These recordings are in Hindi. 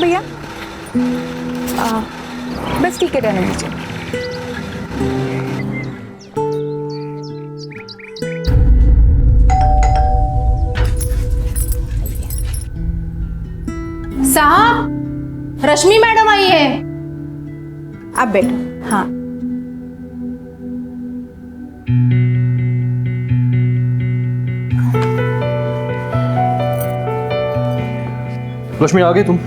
भैया? बस ठीक है, रहने दीजिए। साहब, रश्मि मैडम आई है। आप बैठो। हाँ, रश्मि आ गई तुम?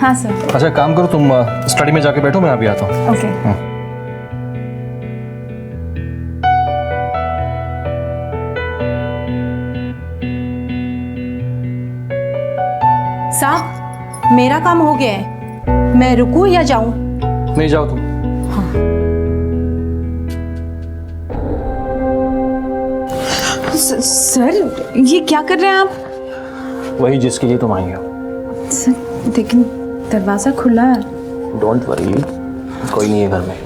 हाँ सर। अच्छा काम करो, तुम स्टडी में जाके बैठो, मैं अभी आता हूँ। ओके। साहब, मेरा काम हो गया है, मैं रुकूं या जाऊं? नहीं, जाओ तुम। सर, ये क्या कर रहे हैं आप? वही जिसके लिए तुम आई हो। सर, लेकिन दरवाजा खुला है। डोंट वरी, कोई नहीं है घर में।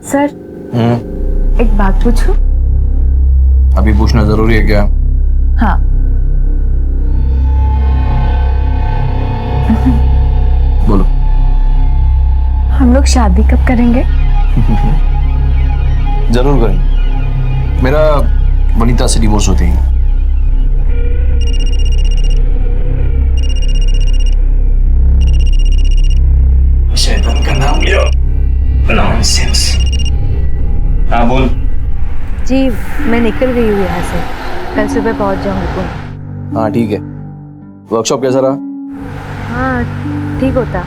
सर, एक बात पूछूं? अभी पूछना जरूरी है क्या? हाँ। बोलो। हम लोग शादी कब करेंगे? जरूर करेंगे। मेरा वनीता से डिवोर्स होते ही। शैतान का नाम लियो। नॉनसेंस। हाँ बोल। जी, मैं निकल गई हूँ यहाँ से, कल सुबह पहुँच जाऊँगी। हाँ ठीक है। वर्कशॉप कैसा रहा? हाँ ठीक होता।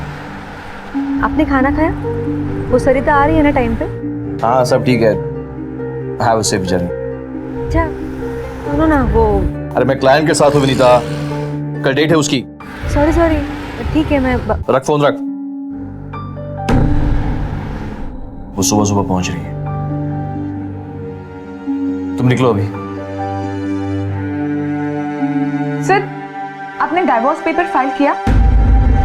आपने खाना खाया? वो सरिता आ रही है ना टाइम पे? हाँ सब ठीक है। Have a safe journey. अच्छा सुनो ना, वो अरे मैं क्लाइंट के साथ हूँ विनीता, कल डेट है उसकी। सॉरी ठीक है, मैं रख फोन रख। वो सुबह सुबह पहुंच रही है, तुम निकलो अभी। सर, आपने डाइवोर्स पेपर फाइल किया?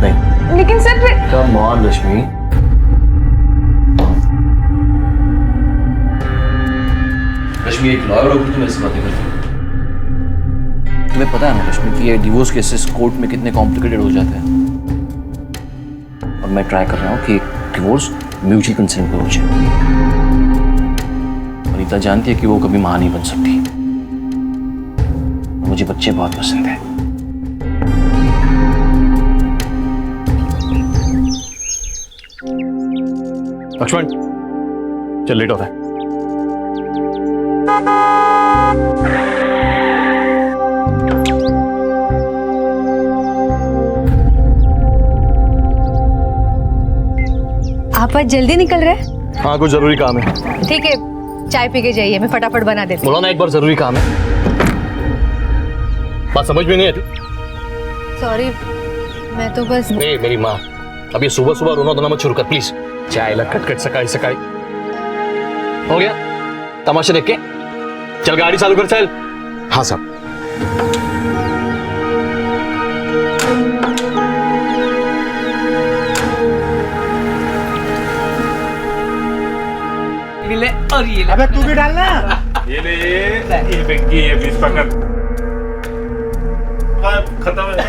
नहीं। लेकिन सर फिर कम ऑन रश्मि। रश्मि एक लॉयर होकर तुम ऐसी बातें करती हो? तुम्हें पता है ना रश्मि कि ये डिवोर्स केसेस कोर्ट में कितने कॉम्प्लिकेटेड हो जाते हैं, और मैं ट्राई कर रहा हूँ कि डिवोर्स म्यूचुअल कंसेंट पे हो जाए। अनीता जानती है कि वो कभी मां नहीं बन सकती, मुझे बच्चे बहुत पसंद है। लक्ष्मण चल, लेट होता है। आप आज जल्दी निकल रहे हैं? हाँ कुछ जरूरी काम है। ठीक है, चाय पी के जाइए, मैं फटाफट बना देती हूँ। बोला ना एक बार जरूरी काम है। बात समझ में नहीं आती? सॉरी, मैं तो बस मेरी माँ, अब ये सुबह सुबह रोना धोना मत शुरू कर प्लीज। चाय ला कटकट सकाळी सकाळी। हो गया तमाशा देख के? चल गाड़ी चालू कर चल। हाँ साहब। ले और ये ले। अबे तू भी डालना। ये ले, ये बेंकी ये 20 पकड़। खत्म है।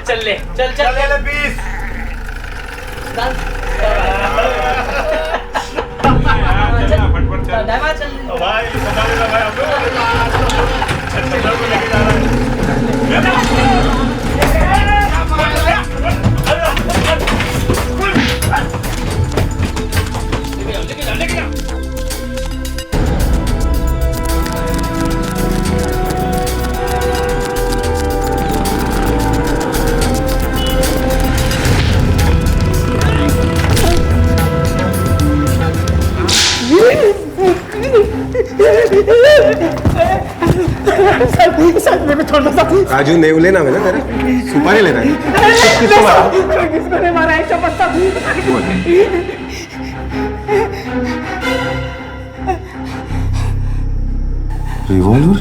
चल ले, चल ले 20। फटफट चल भाई, संभाल ले भाई। चल को लेके जा रहा है। सर मेरे को थोड़ा सा राजू नेव लेना है ना तेरे सुपारी लेना है किसको नहीं मारा है चपत्ता रिवॉल्वर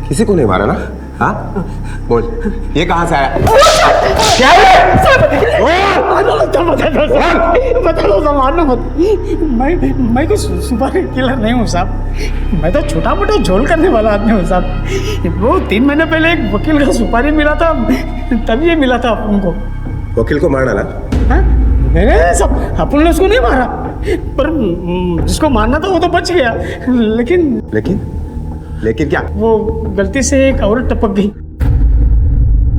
किसी को नहीं मारा ना? हाँ बोल ये कहाँ से आया? क्या बता दो मारना मत। मैं कोई सुपारी किलर नहीं हूँ साहब। मैं तो छोटा मोटा झोल करने वाला आदमी हूँ साहब। वो 3 महीने पहले एक वकील का सुपारी मिला था, तब ये मिला था अपन को। वकील को मारना ना? हाँ? नहीं सब अपन ने उसको नहीं मारा, पर जिसको मारना था वो तो बच गया। लेकिन क्या? वो गलती से एक औरत टपक गई।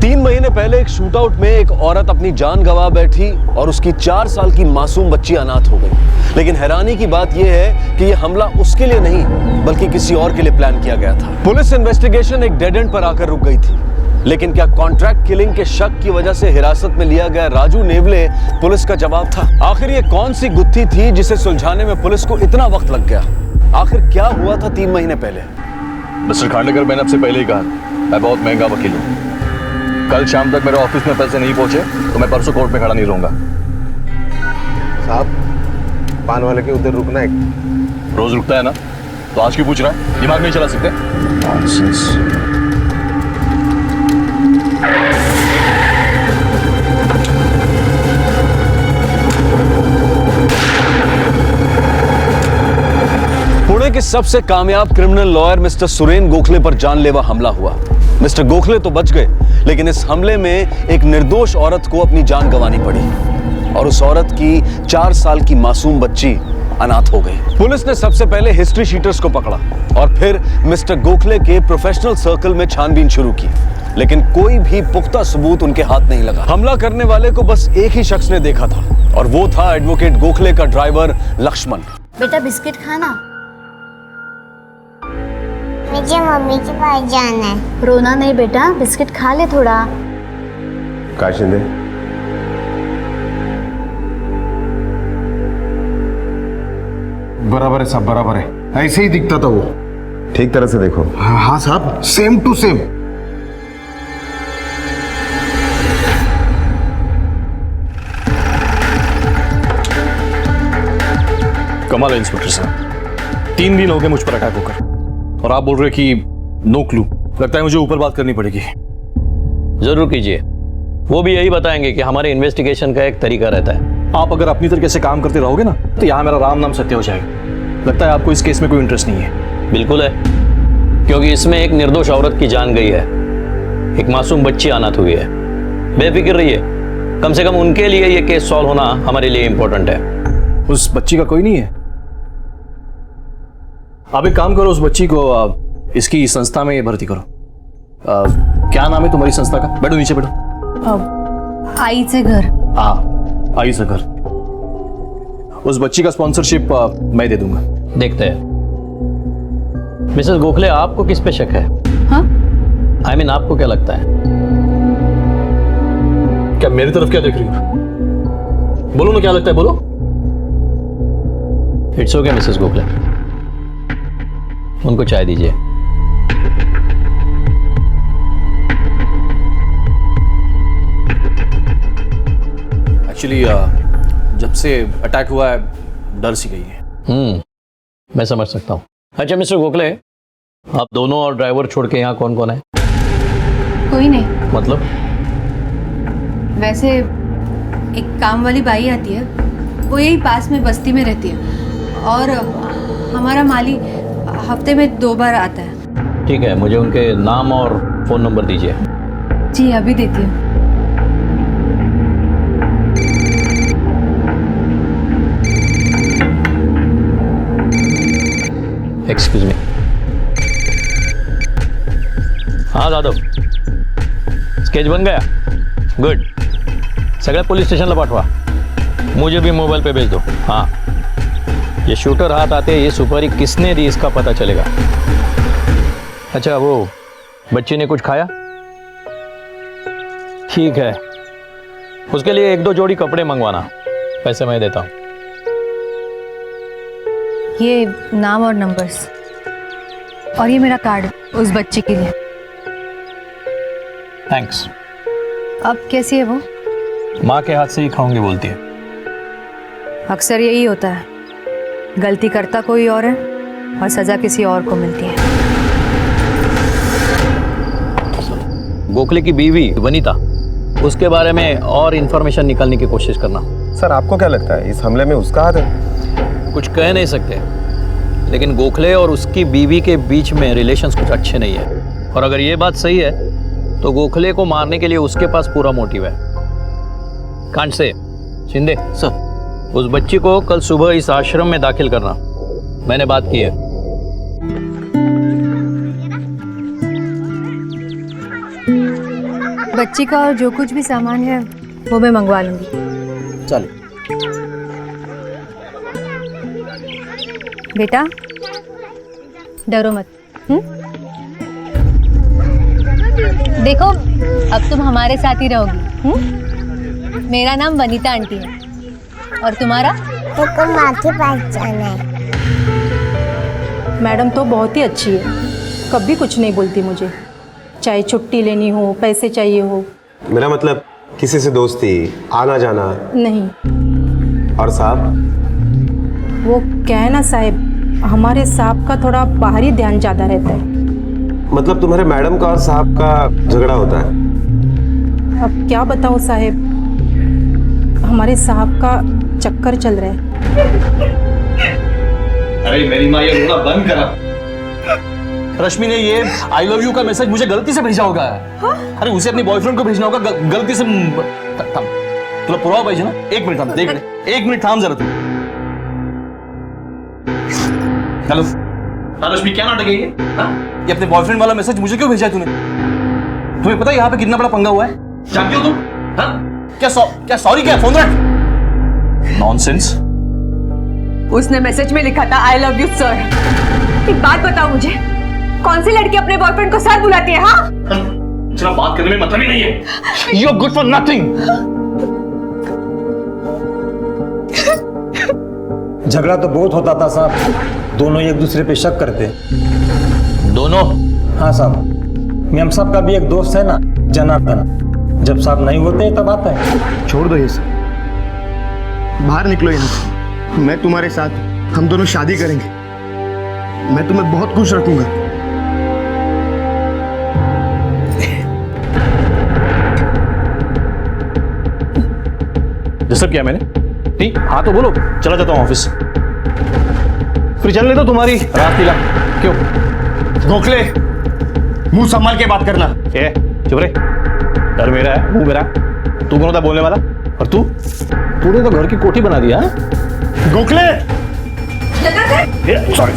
3 महीने पहले एक शूटआउट में एक औरत अपनी जान गंवा बैठी और उसकी 4 साल की मासूम बच्ची अनाथ हो गई। लेकिन हैरानी की बात यह है कि यह हमला उसके लिए नहीं बल्कि किसी और के लिए प्लान किया गया था। पुलिस इन्वेस्टिगेशन एक डेड एंड पर आकर रुक गई थी। लेकिन क्या कॉन्ट्रैक्ट किलिंग के शक की वजह से हिरासत में लिया गया राजू नेवले पुलिस का जवाब था? आखिर ये कौन सी गुत्थी थी जिसे सुलझाने में पुलिस को इतना वक्त लग गया? आखिर क्या हुआ था 3 महीने पहले? मिस्टर खांडेकर, मैंने आपसे पहले ही कहा मैं बहुत महंगा वकील हूँ। कल शाम तक मेरे ऑफिस में पैसे नहीं पहुंचे तो मैं परसों कोर्ट में खड़ा नहीं रहूंगा। साहब पान वाले के उधर रुकना है। रोज रुकता है ना, तो आज क्यों पूछ रहा है? दिमाग नहीं चला सकते? नॉनसेंस। पुणे के सबसे कामयाब criminal lawyer mister Suren Gokhale पर जानलेवा हमला हुआ। मिस्टर गोखले तो बच गए, लेकिन इस हमले में एक निर्दोष औरत को अपनी जान गंवानी पड़ी और उस औरत की 4 साल की मासूम बच्ची अनाथ हो गई। पुलिस ने सबसे पहले हिस्ट्री शीटर्स को पकड़ा और फिर मिस्टर गोखले के प्रोफेशनल सर्कल में छानबीन शुरू की, लेकिन कोई भी पुख्ता सबूत उनके हाथ नहीं लगा। हमला करने वाले को बस एक ही शख्स ने देखा था और वो था एडवोकेट गोखले का ड्राइवर लक्ष्मण। बेटा बिस्किट खाना। मुझे मम्मी के पास जाना है। रोना नहीं बेटा, बिस्किट खा ले थोड़ा। काय शिंदे, बराबर है साहब, बराबर है। ऐसे ही दिखता था वो। ठीक तरह से देखो। हाँ साहब, सेम टू सेम। कमाल है इंस्पेक्टर साहब, 3 दिन हो गए मुझ पर अटैक होकर और आप बोल रहे कि नो क्लू। लगता है मुझे ऊपर बात करनी पड़ेगी। जरूर कीजिए, वो भी यही बताएंगे कि हमारे इन्वेस्टिगेशन का एक तरीका रहता है। आप अगर अपनी तरीके से काम करते रहोगे ना तो यहाँ मेरा राम नाम सत्य हो जाएगा। लगता है आपको इस केस में कोई इंटरेस्ट नहीं है। बिल्कुल है, क्योंकि इसमें एक निर्दोष औरत की जान गई है, एक मासूम बच्ची अनाथ हुई है। बेफिक्र रहिए, कम से कम उनके लिए ये केस सॉल्व होना हमारे लिए इंपॉर्टेंट है। उस बच्ची का कोई नहीं है? आप एक काम करो, उस बच्ची को इसकी संस्था में भर्ती करो। क्या नाम है तुम्हारी संस्था का? बैठो, नीचे बैठो। आईचे घर। हाँ, आईचे घर। उस बच्ची का स्पॉन्सरशिप मैं दे दूंगा। देखते हैं। मिसेस गोखले, आपको किस पे शक है? हाँ? I mean, आपको क्या लगता है? क्या मेरी तरफ क्या देख रही हो? बोलो ना, क्या लगता है, बोलो। इट्स ओके मिसेस गोखले, उनको चाय दीजिए। एक्चुअली जब से अटैक हुआ है डर सी गई है। मैं समझ सकता हूँ। अच्छा मिस्टर गोखले, आप दोनों और ड्राइवर छोड़ के यहाँ कौन कौन है? कोई नहीं। मतलब? वैसे एक काम वाली बाई आती है, वो यही पास में बस्ती में रहती है, और हमारा माली हफ्ते में 2 बार आता है। ठीक है, मुझे उनके नाम और फोन नंबर दीजिए। जी अभी देती हूँ। Excuse me. हाँ जाधव, स्केच बन गया? गुड। सगळ्या पोलीस स्टेशनला पाठवा, मुझे भी मोबाइल पे भेज दो। हाँ, ये शूटर हाथ आते ये सुपारी किसने दी इसका पता चलेगा। अच्छा, वो बच्ची ने कुछ खाया? ठीक है, उसके लिए 1-2 जोड़ी कपड़े मंगवाना, पैसे मैं देता हूँ। ये नाम और नंबर्स, और ये मेरा कार्ड उस बच्ची के लिए। थैंक्स। अब कैसी है वो? माँ के हाथ से ही खाऊंगी बोलती है। अक्सर यही होता है, गलती करता कोई और है और सजा किसी और को मिलती है। गोखले की बीवी वनीता, उसके बारे में और इंफॉर्मेशन निकालने की कोशिश करना। सर आपको क्या लगता है इस हमले में उसका हाथ है? कुछ कह नहीं सकते, लेकिन गोखले और उसकी बीवी के बीच में रिलेशंस कुछ अच्छे नहीं है। और अगर ये बात सही है तो गोखले को मारने के लिए उसके पास पूरा मोटिव है। कांट से शिंदे सर, उस बच्ची को कल सुबह इस आश्रम में दाखिल करना, मैंने बात की है। बच्ची का और जो कुछ भी सामान है वो मैं मंगवा लूंगी। चलिए। बेटा डरो मत। देखो अब तुम हमारे साथ ही रहोगी। मेरा नाम वनीता आंटी है और तुम्हारा? तो माँ की पहचान है। मैडम तो बहुत ही अच्छी है, कभी कुछ नहीं बोलती मुझे, चाहे छुट्टी लेनी हो, पैसे चाहिए हो। मेरा मतलब किसी से दोस्ती, आना जाना नहीं। और साहब? वो क्या है ना साहब, हमारे साहब का थोड़ा बाहरी ध्यान ज़्यादा रहता है। मतलब तुम्हारे मैडम का और साहब का झगड़ा होता है? अब क्या बताऊँ साहब, हमारे साहब का चक्कर चल रहा है। अरे मेरी माँ, ये रोना बंद करा। रश्मि ने ये आई लव यू का मैसेज मुझे गलती से भेजा होगा। हाँ? अरे उसे अपने बॉयफ्रेंड को भेजना होगा गलती से। थम, तुला पुरावा पाहिजे ना? एक मिनट थांब, देख ले, एक मिनट थांब जरा तू। हेलो हाँ रश्मि, क्या नाटक है ये? हाँ? ये अपने बॉयफ्रेंड वाला मैसेज मुझे क्यों भेजा है तूने? तुम्हें पता है यहाँ पे कितना बड़ा पंगा हुआ है? जानती हो तुम? हाँ? क्या सॉरी क्या? फोन रख। नॉनसेंस। उसने मैसेज में लिखा था आई लव यू सर। एक बात बताओ मुझे, कौन सी लड़की अपने बॉयफ्रेंड को सर बुलाती है? हाँ, चला बात करने में मतलब ही नहीं है। You are good for nothing. झगड़ा तो बहुत होता था साहब, दोनों एक दूसरे पे शक करते। दोनों? हाँ साहब, मेम साहब का भी एक दोस्त है ना, जनार्दन, जब साहब नहीं होते हैं तब आता है। छोड़ दो ये सब, बाहर निकलो यहाँ से। मैं तुम्हारे साथ, हम दोनों शादी करेंगे। मैं तुम्हें बहुत खुश रखूंगा। डिस्टर्ब किया मैंने? नहीं, हाँ तो बोलो, चला जाता हूँ ऑफिस। फिर चलने दो तुम्हारी रात लीला। क्यों? गोखले, मुंह संभाल के बात करना। ए, चुप रे। डर मेरा है, मुंह मेरा। तू कौन था बोलने वाला? और तूने तो घर की कोठी बना दिया। गोखले! सॉरी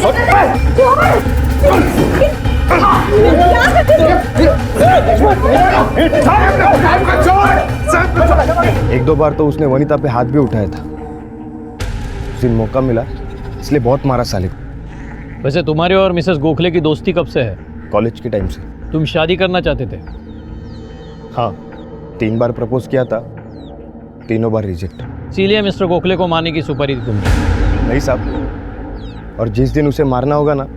एक दो बार तो उसने वनीता पे हाथ भी उठाया था। उस दिन मौका मिला इसलिए बहुत मारा साले को। वैसे तुम्हारे और मिसेस गोखले की दोस्ती कब से है? कॉलेज के टाइम से। तुम शादी करना चाहते थे? हाँ, 3 बार प्रपोज किया था, तीनों बार रिजेक्ट। इसीलिए मिस्टर गोखले को मारने की सुपारी दी तुमने? नहीं साहब, और जिस दिन उसे मारना होगा ना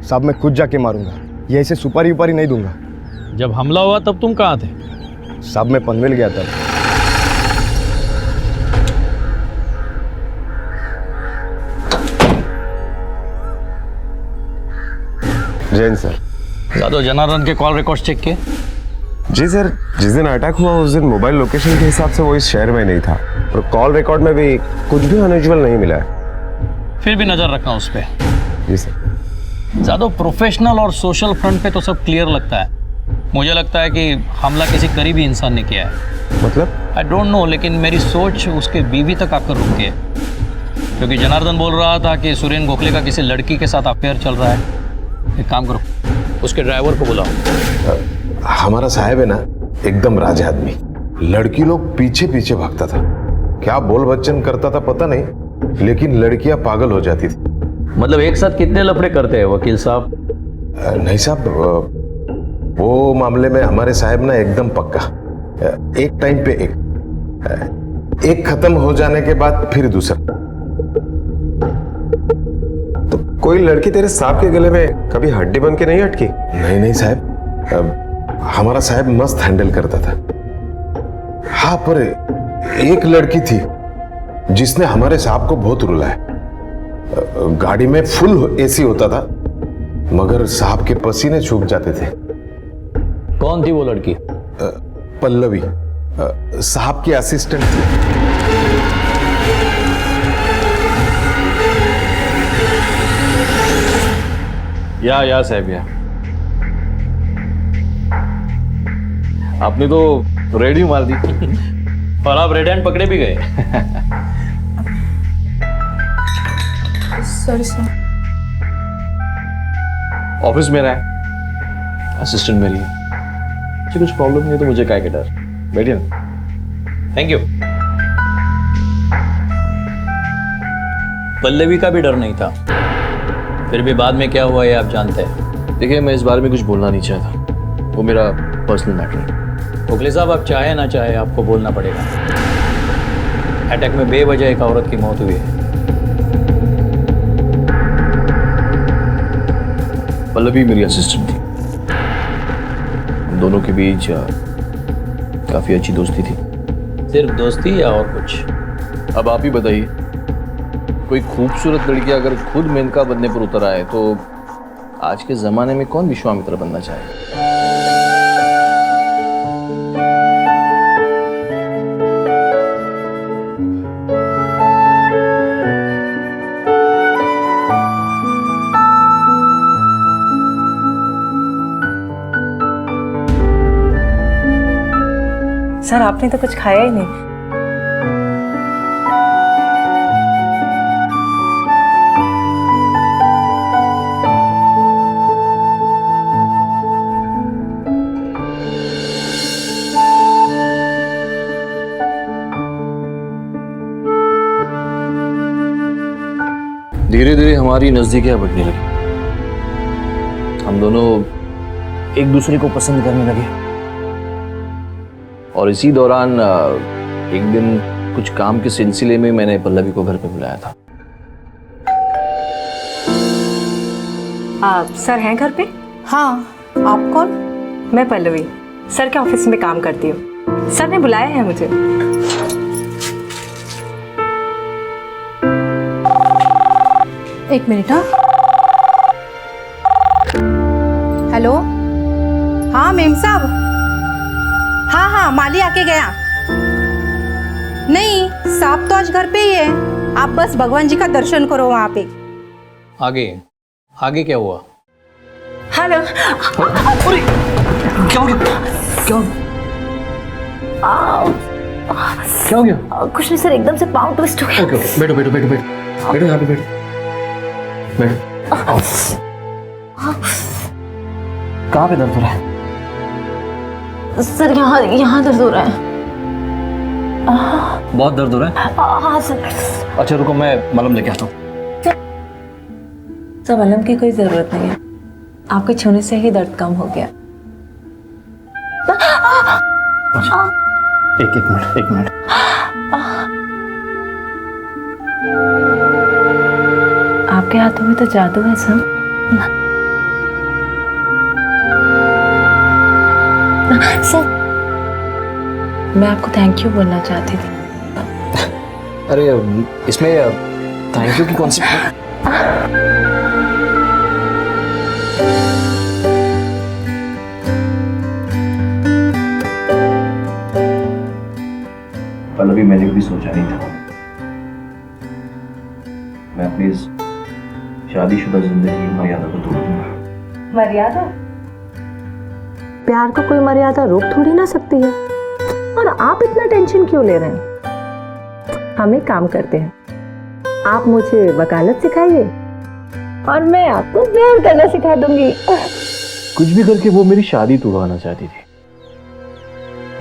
साहब, मैं खुद जाके मारूंगा। ये ऐसे सुपारी उपारी नहीं दूंगा। जब हमला हुआ तब तुम कहाँ थे? साहब मैं पनवेल गया था। जैन सर। जादव, जनार्दन के कॉल रिकॉर्ड चेक किए? जी सर, जिस दिन अटैक हुआ उस दिन मोबाइल लोकेशन के हिसाब से वो इस शहर में नहीं था, और कॉल रिकॉर्ड में भी कुछ भी अनयूजुअल नहीं मिला है। फिर भी नजर रखना उस पे। जी सर। जादव, प्रोफेशनल और सोशल फ्रंट पे तो सब क्लियर लगता है। मुझे लगता है कि हमला किसी करीबी इंसान ने किया है। मतलब? आई डोंट नो, लेकिन मेरी सोच उसके बीवी तक आकर रुकी है। क्योंकि जनार्दन बोल रहा था कि सुरेन गोखले का किसी लड़की के साथ अफेयर चल रहा है। एक काम करो, उसके ड्राइवर को बुलाओ। हमारा साहब है ना एकदम राजा आदमी, लड़की लोग पीछे पीछे भागता था, क्या बोल बच्चन करता था पता नहीं, लेकिन लड़कियां पागल हो जाती थी। मतलब एक साथ कितने लफड़े करते हैं वकील साहब? नहीं साहब, वो मामले में हमारे साहब ना एकदम पक्का, एक टाइम पे एक खत्म हो जाने के बाद फिर दूसरा। तो कोई लड़की तेरे साहब के गले में कभी हड्डी बन के नहीं अटकी? नहीं नहीं साहब, हमारा साहब मस्त हैंडल करता था। हाँ, पर एक लड़की थी जिसने हमारे साहब को बहुत रुलाया। गाड़ी में फुल एसी होता था, मगर साहब के पसीने सूख जाते थे। कौन थी वो लड़की? पल्लवी, साहब की असिस्टेंट थी। या साहब या। आपने तो रेडी मार दी। और आप रेड हैंड पकड़े भी गए। Sorry sir. ऑफिस में रहा, असिस्टेंट मेरी है। मुझे कुछ प्रॉब्लम नहीं है तो मुझे काय के डर। बैठिए ना। Thank you. पल्लवी का भी डर नहीं था, फिर भी बाद में क्या हुआ ये आप जानते हैं। देखिए, मैं इस बारे में कुछ बोलना नहीं चाहता, वो मेरा पर्सनल मैटर है। गोखले साहब, आप चाहे ना चाहे आपको बोलना पड़ेगा। अटैक में बेवजह एक औरत की मौत हुई है। पल्लवी मेरी असिस्टेंट थी। हम दोनों के बीच काफी अच्छी दोस्ती थी। सिर्फ दोस्ती या और कुछ? अब आप ही बताइए, कोई खूबसूरत लड़की अगर खुद मेनका बनने पर उतर आए तो आज के जमाने में कौन विश्वामित्र बनना चाहे? सर, आपने तो कुछ खाया ही नहीं। धीरे धीरे हमारी नजदीकियां बढ़ने लगी। हम दोनों एक दूसरे को पसंद करने लगे और इसी दौरान एक दिन कुछ काम के सिलसिले में मैंने पल्लवी को घर पे बुलाया था। आप सर हैं घर पे? हाँ, आप कौन? मैं पल्लवी, सर के ऑफिस में काम करती हूँ। सर ने बुलाया है मुझे। एक मिनट। हाँ, हेलो। हाँ मेम साहब, हाँ माली आके गया। नहीं, साहब तो आज घर पे ही है। आप बस भगवान जी का दर्शन करो वहाँ पे। आगे आगे क्या हुआ? हेलो। क्या हो गया? क्या हो गया? कुछ नहीं सर, एकदम से पाँव ट्विस्ट हो गया। ओके, बैठो बैठो बैठो बैठो बैठो, यहाँ पे बैठो बैठो। कहाँ पे दर्द हो रहा है? सर यहाँ दर्द हो रहा है। बहुत दर्द हो रहा है? हाँ सर। अच्छा रुको, मैं मलहम लेके आता हूँ। सर, मलहम की कोई जरूरत नहीं है, आपके छूने से ही दर्द कम हो गया। एक मिनट। आपके हाथों में तो जादू है सर। सर, मैं आपको थैंक यू बोलना चाहती थी। अरे इसमें थैंक यू की कौन सी? पल्लवी, मैंने कभी सोचा नहीं था मैं अपनी इस शादीशुदा जिंदगी की मर्यादा को तोड़ दूंगा। मर्यादा? प्यार को कोई मर्यादा रोक थोड़ी ना सकती है। और आप इतना टेंशन क्यों ले रहे हैं? हम एक काम करते हैं, आप मुझे वकालत सिखाइए और मैं आपको प्यार करना सिखा दूंगी। कुछ भी करके वो मेरी शादी तोड़वाना चाहती थी।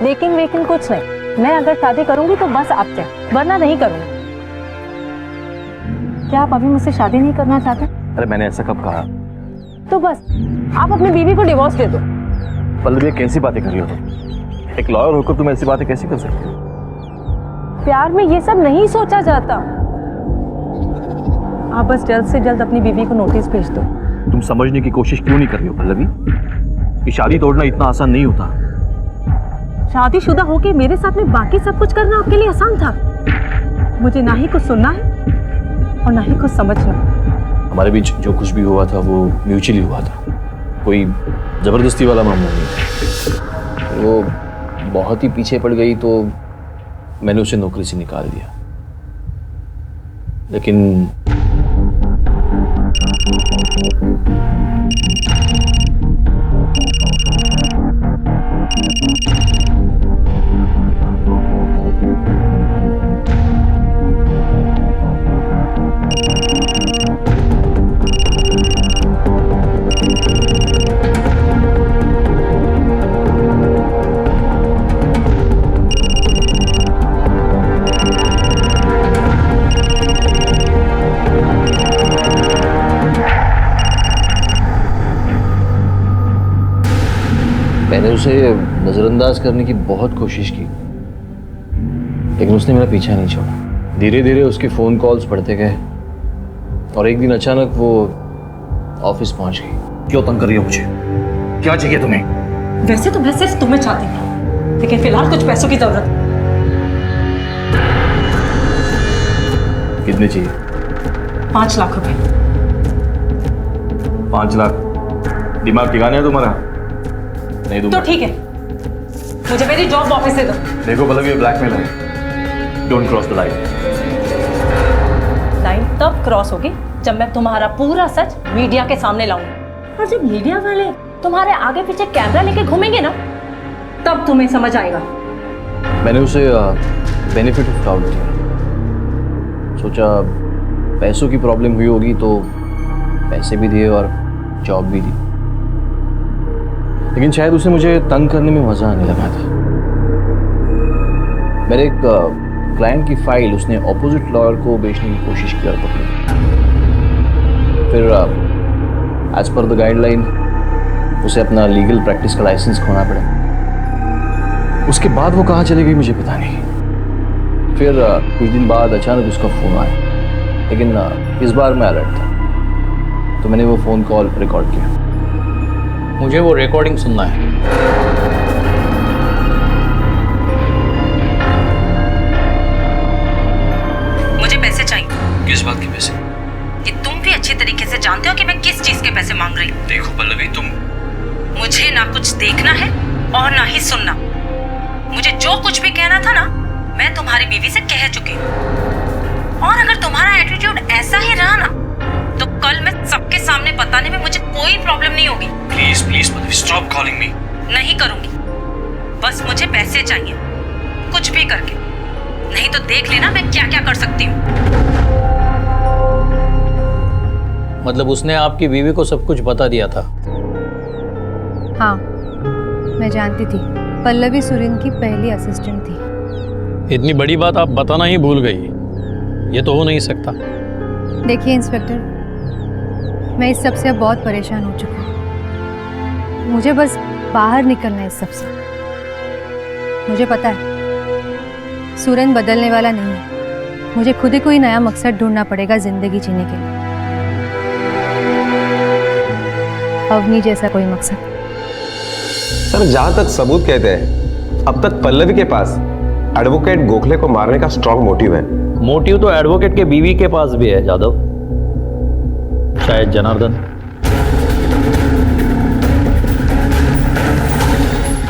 लेकिन कुछ नहीं, मैं अगर शादी करूंगी तो बस आपसे, वरना नहीं करूंगी। क्या आप अभी मुझसे शादी नहीं करना चाहते? अरे मैंने ऐसा कब कहा? तो बस आप अपनी बीवी को डिवोर्स दे दो। पल्लवी, कैसी बातें कर रही हो तुम? एक लॉयर होकर तुम ऐसी बातें कैसे कर सकती हो? प्यार में ये सब नहीं सोचा जाता। आप बस जल्द से जल्द अपनी बीवी को नोटिस भेज दो। तुम समझने की कोशिश क्यों नहीं कर रही हो पल्लवी? कि शादी तोड़ना इतना आसान नहीं होता। शादीशुदा होके मेरे साथ में बाकी सब कुछ करना आपके लिए आसान था। मुझे ना ही कुछ सुनना है और ना ही कुछ समझना। हमारे बीच जो कुछ भी हुआ था वो म्यूचुअली हुआ था, कोई जबरदस्ती वाला मामला नहीं था। वो बहुत ही पीछे पड़ गई तो मैंने उसे नौकरी से निकाल दिया। लेकिन मैंने उसे नजरअंदाज करने की बहुत कोशिश की, लेकिन उसने मेरा पीछा नहीं छोड़ा। धीरे धीरे उसके फोन कॉल्स बढ़ते गए और एक दिन अचानक वो ऑफिस पहुंच गई। क्यों तंग कर रही हो मुझे? क्या चाहिए तुम्हें? वैसे तो मैं सिर्फ तुम्हें चाहती थी, लेकिन फिलहाल कुछ पैसों की जरूरत है। कितने चाहिए? 5 लाख रुपए। 5 लाख? दिमाग ठिकाना है तुम्हारा? नहीं दूंगा। तो ठीक है, मुझे मेरी जॉब वापस दे दो। देखो पल्लवी, ब्लैकमेल है। Don't cross the line. Line तब क्रॉस होगी जब मैं तुम्हारा पूरा सच मीडिया के सामने लाऊंगी, और जब मीडिया वाले तुम्हारे आगे पीछे कैमरा लेके घूमेंगे ना, तब तुम्हें समझ आएगा। मैंने उसे बेनिफिट ऑफ डाउट दिया। सोचा पैसों की प्रॉब्लम हुई होगी तो पैसे भी दिए और जॉब भी दी, लेकिन शायद उसे मुझे तंग करने में मजा आने लगा था। मेरे एक क्लाइंट की फाइल उसने ऑपोजिट लॉयर को बेचने की कोशिश की और पकड़ी। फिर एज पर द गाइडलाइन उसे अपना लीगल प्रैक्टिस का लाइसेंस खोना पड़ा। उसके बाद वो कहाँ चली गई मुझे पता नहीं। फिर कुछ दिन बाद अचानक उसका फ़ोन आया, लेकिन इस बार मैं अलर्ट था, तो मैंने वो फ़ोन कॉल रिकॉर्ड किया। मुझे वो रिकॉर्डिंग सुनना है। मुझे पैसे चाहिए। किस बात के पैसे? कि तुम भी अच्छे तरीके से जानते हो कि मैं किस चीज के पैसे मांग रही हूँ। देखो पल्लवी, तुम मुझे ना कुछ देखना है और ना ही सुनना। मुझे जो कुछ भी कहना था ना, मैं तुम्हारी बीवी से कह चुकी हूँ। और अगर तुम्हारा एटीट्यूड ऐसा ही रहा ना, तो कल मैं सबके सामने बताने में मुझे कोई प्रॉब्लम नहीं होगी। Please please Pallavi, stop calling me. नहीं करूंगी, बस मुझे पैसे चाहिए, कुछ भी करके। नहीं तो देख लेना मैं क्या क्या कर सकती हूँ। मतलब उसने आपकी बीवी को सब कुछ बता दिया था? हाँ, मैं जानती थी। पल्लवी सुरेन की पहली असिस्टेंट थी। इतनी बड़ी बात आप बताना ही भूल गई, ये तो हो नहीं सकता। देखिए इंस्पेक्टर, मैं इस सब से अब बहुत परेशान हो चुकी हूँ। मुझे बस बाहर निकलना है इस सब से। मुझे पता है सुरेन बदलने वाला नहीं है। मुझे खुद ही कोई नया मकसद ढूंढना पड़ेगा जिंदगी जीने के लिए। अवनी जैसा कोई मकसद। सर, जहां तक सबूत कहते हैं, अब तक पल्लवी के पास एडवोकेट गोखले को मारने का स्ट्रॉन्ग मोटिव है। मोटिव तो एडवोकेट के बीवी के पास भी है जादव, शायद जनार्दन।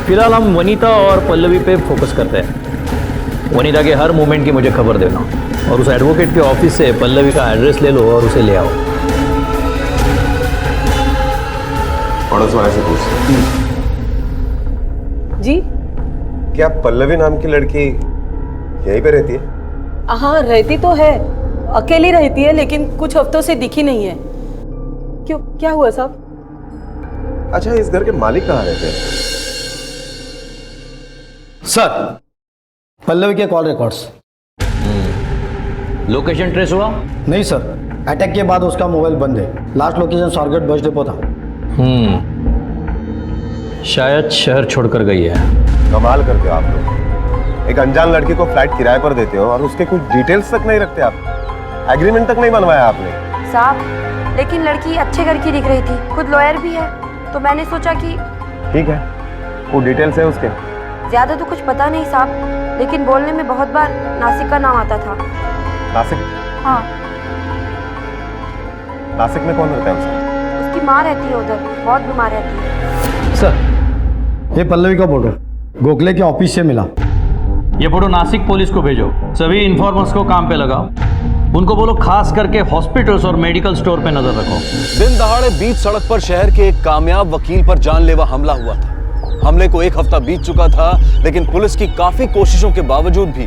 फिलहाल हम वनीता और पल्लवी पे फोकस करते हैं। वनीता के हर मूवमेंट की मुझे खबर देना, और उस एडवोकेट के ऑफिस से पल्लवी का एड्रेस ले लो और उसे ले आओ। पड़ोस वाले से पूछ। जी? क्या पल्लवी नाम की लड़की यहीं पे रहती है? हाँ, रहती तो है, अकेली रहती है, लेकिन कुछ हफ्तों से दिखी नहीं है। क्यों, क्या हुआ साहब? अच्छा, इस घर के मालिक कहाँ रहते हैं? सर, पल्लवी के कॉल रिकॉर्ड्स। लोकेशन ट्रेस हुआ? नहीं सर, अटैक के बाद उसका मोबाइल बंद है। Last location Swargate bus depot था। शायद शहर छोड़कर गई है। कमाल करते हो आप लोग। एक अनजान लड़की को फ्लैट किराए पर देते हो और उसके कुछ डिटेल्स तक नहीं रखते आप। एग्रीमेंट तक नहीं बनवाया आपने। साहब, लेकिन लड़की अच्छे घर की दिख रही थी, खुद लॉयर भी है, तो मैंने सोचा कि ठीक है, वो डिटेल्स है उसके? ज्यादा तो कुछ पता नहीं साहब, लेकिन बोलने में बहुत बार नासिक का नाम आता था। नासिक? हाँ। नासिक में कौन रहता है उसका? उसकी माँ रहती है उधर, बहुत बीमार रहती है। सर, ये पल्लवी का फोटो गोखले के ऑफिस से मिला। ये फोटो नासिक पुलिस को भेजो, सभी इन्फॉर्मर्स को काम पे लगाओ, उनको बोलो खास करके हॉस्पिटल्स और मेडिकल स्टोर पे नजर रखो। दिन दहाड़े बीच सड़क पर शहर के एक कामयाब वकील पर जानलेवा हमला हुआ था। हमले को एक हफ्ता बीत चुका था, लेकिन पुलिस की काफी कोशिशों के बावजूद भी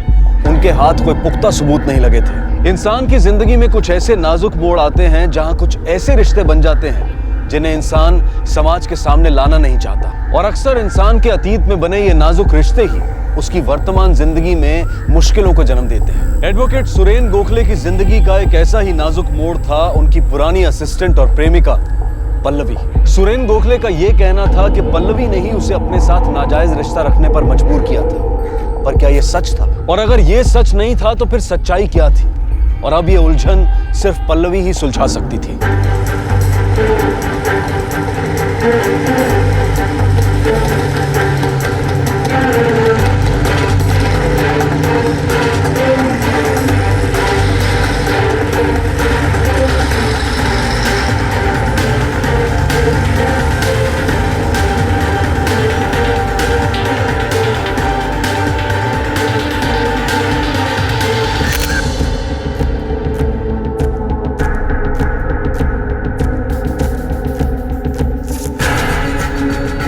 उनके हाथ कोई पुख्ता सबूत नहीं लगे थे। इंसान की जिंदगी में कुछ ऐसे नाजुक मोड़ आते हैं जहां कुछ ऐसे रिश्ते बन जाते हैं जिन्हें इंसान समाज के सामने लाना नहीं चाहता, और अक्सर इंसान के अतीत में बने ये नाजुक रिश्ते ही उसकी वर्तमान जिंदगी में मुश्किलों को जन्म देते हैं। एडवोकेट सुरेन गोखले की जिंदगी का एक ऐसा ही नाजुक मोड़ था उनकी पुरानी असिस्टेंट और प्रेमिका पल्लवी। सुरेन गोखले का यह कहना था कि पल्लवी ने ही उसे अपने साथ नाजायज रिश्ता रखने पर मजबूर किया था, पर क्या यह सच था? और अगर यह सच नहीं था तो फिर सच्चाई क्या थी? और अब यह उलझन सिर्फ पल्लवी ही सुलझा सकती थी।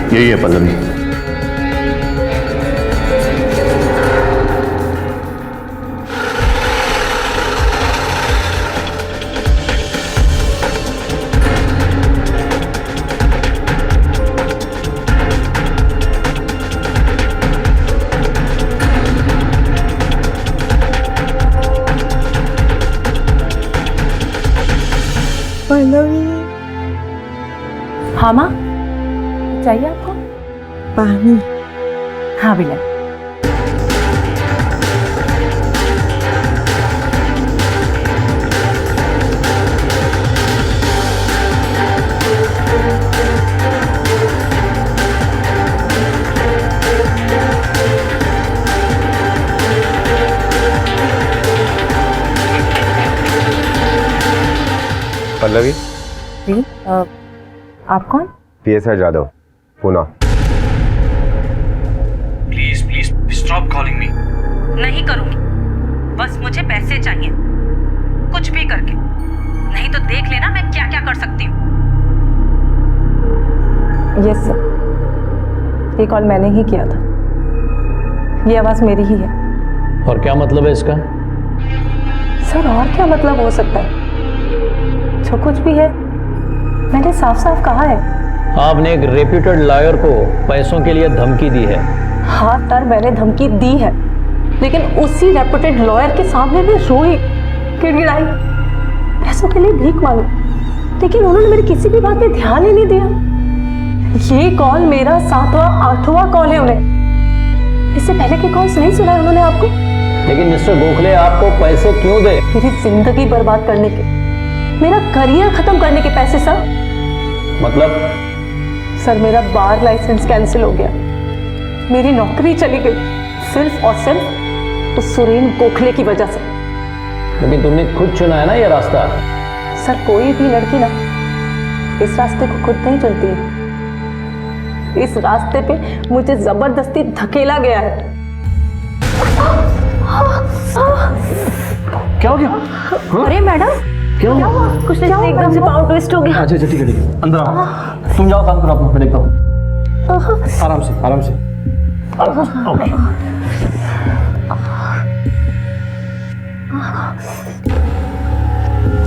यही है पल्लवी। पल्लवी। हाँ माँ, चाहिए आपको? पानी। हाँ बिला। पल्लवी। जी, आप कौन? PSI Jadhav, Pune. Please please stop calling me. नहीं करूंगी, बस मुझे पैसे चाहिए, कुछ भी करके, नहीं तो देख लेना मैं क्या क्या कर सकती हूँ। यस सर, ये कॉल मैंने ही किया था, ये आवाज मेरी ही है। और क्या मतलब है इसका? सर और क्या मतलब हो सकता है? जो कुछ भी है मैंने साफ साफ कहा है। आपने एक रेप्यूटेड लॉयर को पैसों के लिए धमकी दी है। हाँ सर, मैंने धमकी दी है, लेकिन उसी रेप्यूटेड लॉयर के सामने मैं रोई, गिड़गिड़ाई, पैसों के लिए भीख मांगी, लेकिन उन्होंने मेरी किसी भी बात पे ध्यान ही नहीं दिया। ये कॉल मेरा 7वां 8वां कॉल है उन्हें। इससे पहले के कॉल्स नहीं सुना उन्होंने आपको? लेकिन मिस्टर गोखले आपको पैसे क्यों दे? मेरी जिंदगी बर्बाद करने के, मेरा करियर खत्म करने के पैसे सर। मतलब? सर मेरा बार लाइसेंस कैंसिल हो गया, मेरी नौकरी चली गई, सिर्फ और सिर्फ उस सुरेन गोखले की वजह से। लेकिन तुमने खुद चुना है ना ये रास्ता। सर कोई भी लड़की ना इस रास्ते को खुद नहीं चुनती है, इस रास्ते पे मुझे जबरदस्ती धकेला गया है। क्या हो गया? अरे मैडम, क्या हुआ? कुछ नहीं, एकदम से पावर ट्विस्ट हो गया। अच्छा ठीक है, अंदर आओ, तुम जाओ काम करो अपना, मैं देखता हूँ। आराम से आराम से। ओके।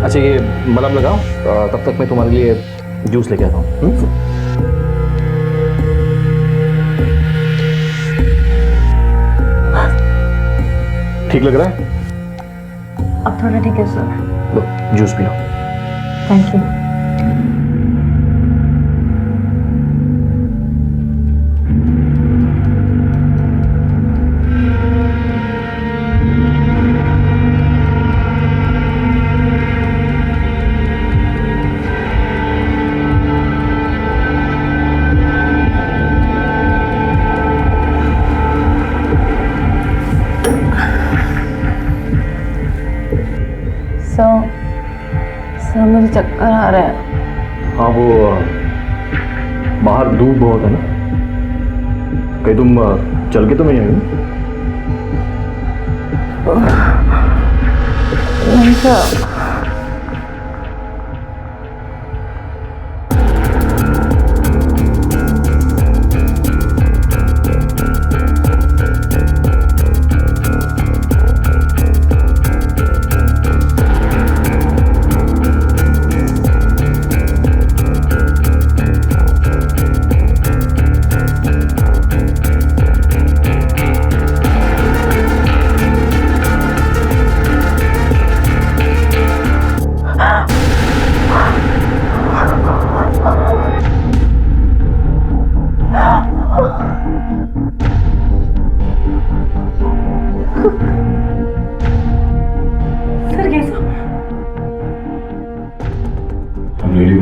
अच्छा ये मलहम लगाओ, तब तक मैं तुम्हारे लिए जूस लेके आता हूँ। ठीक लग रहा है? अब थोड़ा ठीक है sir. Low juice P low. Thank you. Sir मुझे चक्कर आ रहा है। हाँ वो बाहर धूप बहुत है ना, कहीं तुम चल के तो नहीं आई? नहीं सर।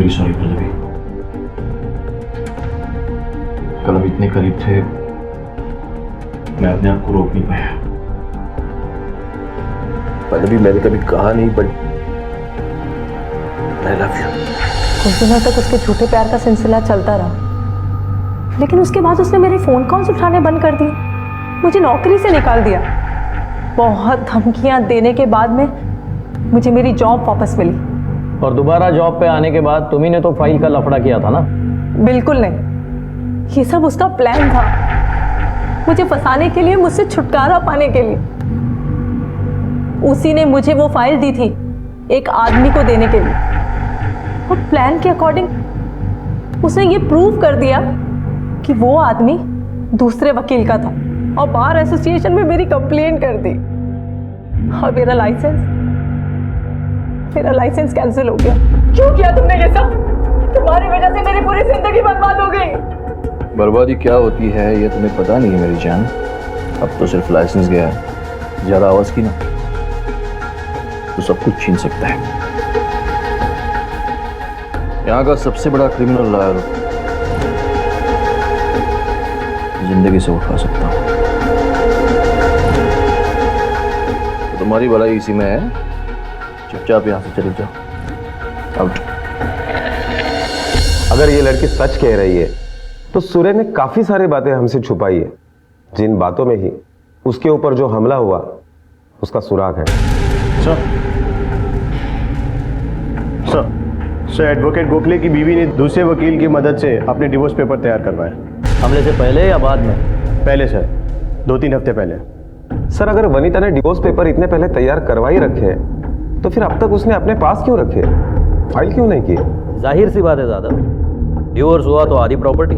सॉरी पल्लवी, कल हम इतने करीब थे, मैं अपने आप को रोक नहीं पाया। पल्लवी मैंने कभी कहा नहीं, बट आई लव यू। कुछ दिनों तक उसके झूठे प्यार का सिलसिला चलता रहा, लेकिन उसके बाद उसने मेरे फोन कॉल्स उठाने बंद कर दिए, मुझे नौकरी से निकाल दिया। बहुत धमकियां देने के बाद में मुझे मेरी जॉब वापस मिली। और दोबारा जॉब पे आने के बाद तुम्ही ने तो फाइल का लफड़ा किया था ना? बिल्कुल नहीं, ये सब उसका प्लान था, मुझे फंसाने के लिए, मुझसे छुटकारा पाने के लिए। उसी ने मुझे वो फाइल दी थी एक आदमी को देने के लिए, और प्लान के अकॉर्डिंग उसने ये प्रूव कर दिया कि वो आदमी दूसरे वकील का था, और बार एसोसिएशन में मेरी कंप्लेंट कर दी, और मेरा लाइसेंस कैंसिल हो गया। क्यों किया तुमने ये सब? तुम्हारी वजह से मेरी पूरी जिंदगी बर्बाद हो गई। बर्बादी क्या होती है ये तुम्हें पता नहीं है मेरी जान। अब तो सिर्फ लाइसेंस गया है, ज्यादा आवाज की ना तो सब कुछ छीन सकता है। यहाँ का सबसे बड़ा क्रिमिनल लॉयर जिंदगी से उठा सकता हूँ। तो तुम्हारी भलाई इसी में है, चुपचाप यहाँ से चले जाओ। आउट। अगर ये लड़की सच कह रही है तो सुरेन ने काफी सारी बातें हमसे छुपाई है, जिन बातों में ही उसके ऊपर जो हमला हुआ उसका सुराग है। सर एडवोकेट गोखले की बीवी ने दूसरे वकील की मदद से अपने डिवोर्स पेपर तैयार करवाए। हमले से पहले या बाद में? पहले सर, 2-3 हफ्ते पहले। सर अगर वनीता ने डिवोर्स पेपर इतने पहले तैयार करवा ही रखे हैं तो फिर अब तक उसने अपने पास क्यों रखे, फाइल क्यों नहीं की? जाहिर सी बात है दादा, डिवोर्स हुआ तो आधी प्रॉपर्टी,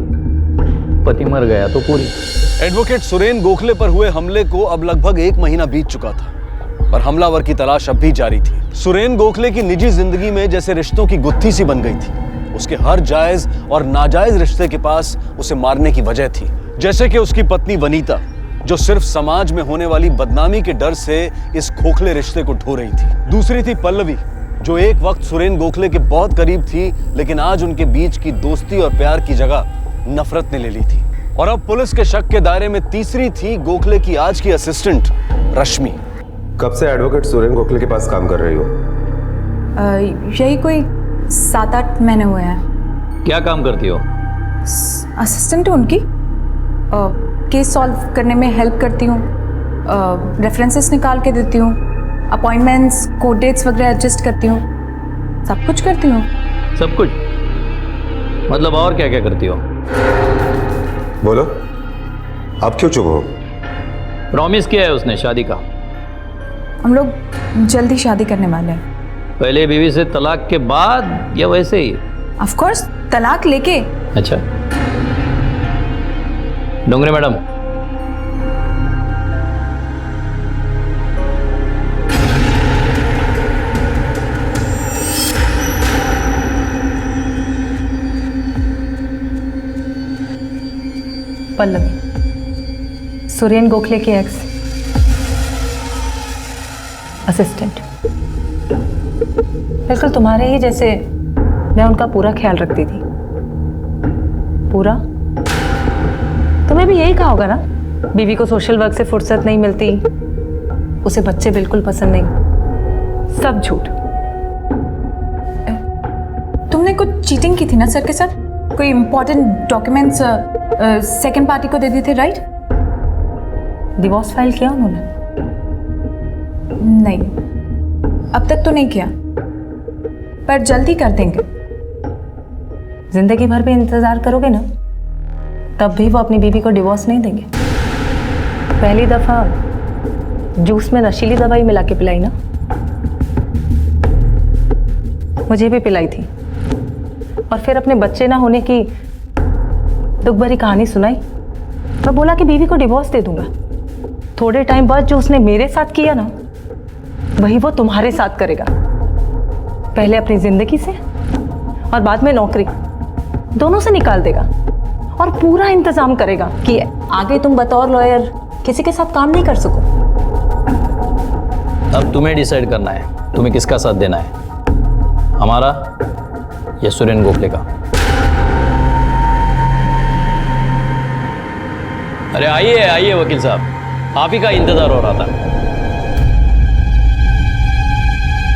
पति मर गया तो पूरी। एडवोकेट सुरेन गोखले पर हुए हमले को अब लगभग 1 महीना बीत चुका था, पर हमलावर की तलाश अब भी जारी थी। सुरेन गोखले की निजी जिंदगी में जैसे रिश्तों की गुत्थी सी बन गई थी। उसके हर जायज और नाजायज रिश्ते के पास उसे मारने की वजह थी, जैसे कि उसकी पत्नी वनीता, जो सिर्फ समाज में होने वाली बदनामी के डर से इस खोखले रिश्ते को ढो रही थी। दूसरी थी पल्लवी, जो एक वक्त सुरेन गोखले के बहुत करीब थी, लेकिन आज उनके बीच की दोस्ती और प्यार की जगह नफरत ने ले ली थी। और अब पुलिस के शक के दायरे में तीसरी थी गोखले की आज की असिस्टेंट रश्मि। कब से एडवोकेट सुरेन गोखले के पास काम कर रही हो? यही कोई 7-8 महीने हुए हैं। क्या काम करती हो? असिस्टेंट हूँ उनकी, केस सॉल्व करने में हेल्प करती हूँ, रेफरेंसेस निकाल के देती हूँ, अपॉइंटमेंट्स, कोर्ट डेट्स वगैरह एडजस्ट करती हूँ, सब कुछ करती हूँ। सब कुछ मतलब और क्या क्या करती हो? बोलो, आप क्यों चुप हो? प्रॉमिस किया है उसने शादी का। हम लोग जल्दी शादी करने वाले हैं। पहले बीवी से तलाक के बाद या वैसे ही? ऑफ कोर्स तलाक लेके। अच्छा, डोंगरे मैडम, पल्लवी, सुरेन गोखले के एक्स असिस्टेंट। बिल्कुल तुम्हारे ही जैसे मैं उनका पूरा ख्याल रखती थी। पूरा? तुम्हें भी यही कहा होगा ना, बीवी को सोशल वर्क से फुर्सत नहीं मिलती, उसे बच्चे बिल्कुल पसंद नहीं। सब झूठ। कुछ चीटिंग की थी ना सर के साथ? कोई इम्पोर्टेंट डॉक्यूमेंट्स सेकंड पार्टी को दे दिए थे, राइट? डिवोर्स फाइल किया उन्होंने? नहीं, अब तक तो नहीं किया, पर जल्दी कर देंगे। जिंदगी भर भी इंतजार करोगे ना, तब भी वो अपनी बीवी को डिवोर्स नहीं देंगे। पहली दफा जूस में नशीली दवाई मिला के पिलाई ना? मुझे भी पिलाई थी, और फिर अपने बच्चे ना होने की दुख भरी कहानी सुनाई। मैं बोला कि बीवी को डिवोर्स दे दूंगा। थोड़े टाइम बाद जो उसने मेरे साथ किया ना, वही वो तुम्हारे साथ करेगा। पहले अपनी जिंदगी से और बाद में नौकरी, दोनों से निकाल देगा, और पूरा इंतजाम करेगा कि आगे तुम बतौर लॉयर किसी के साथ काम नहीं कर सको। अब तुम्हें डिसाइड करना है तुम्हें किसका साथ देना है, हमारा या सुरेन गोखले का। अरे आइए आइए वकील साहब, आप ही का इंतजार हो रहा था।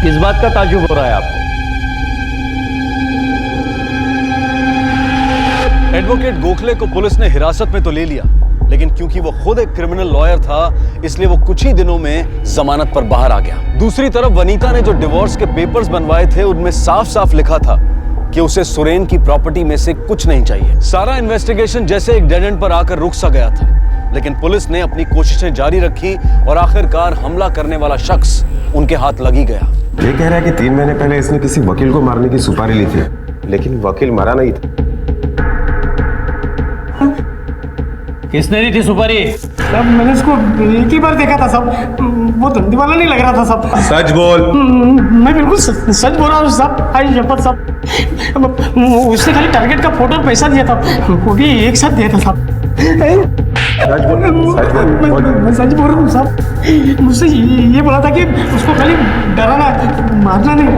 किस बात का ताज्जुब हो रहा है आपको? एडवोकेट गोखले को पुलिस ने हिरासत में तो ले लिया, लेकिन क्योंकि वो खुद एक क्रिमिनल लॉयर था, इसलिए वो कुछ ही दिनों में जमानत पर बाहर आ गया। दूसरी तरफ वनीता ने जो डिवोर्स के पेपर्स बनवाए थे, उनमें साफ साफ लिखा था कि उसे सुरेन की प्रॉपर्टी में से कुछ नहीं चाहिए। सारा इन्वेस्टिगेशन जैसे एक डेड एंड पर आकर रुक सा गया था, लेकिन पुलिस ने अपनी कोशिशें जारी रखी और आखिरकार हमला करने वाला शख्स उनके हाथ लगी गया। ये कह रहा है कि 3 महीने पहले इसने किसी वकील को मारने की सुपारी ली थी, लेकिन वकील मरा नहीं था। किसने दी थी सुपारी? सब मैंने इसको एक ही बार देखा था सब, वो धंधे वाला नहीं लग रहा था सब। सच बोल। मैं बिल्कुल सच बोल रहा हूँ सब, आई शपथ सब। उसने खाली टारगेट का फोटो और पैसा दिया था, वो भी एक साथ दिया था सब। सच बोल। मैं सच बोल रहा हूँ सब। मुझसे ये बोला था कि उसको खाली डराना, मारना नहीं।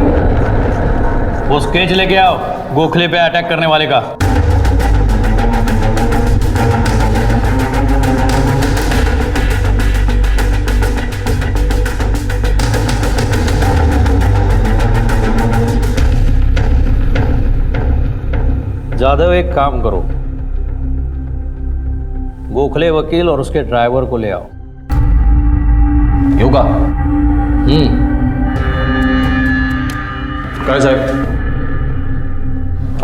वो स्केच लेके आओ गोखले पे अटैक करने वाले का। जादव एक काम करो, गोखले वकील और उसके ड्राइवर को ले आओ। योगा क्या साहब,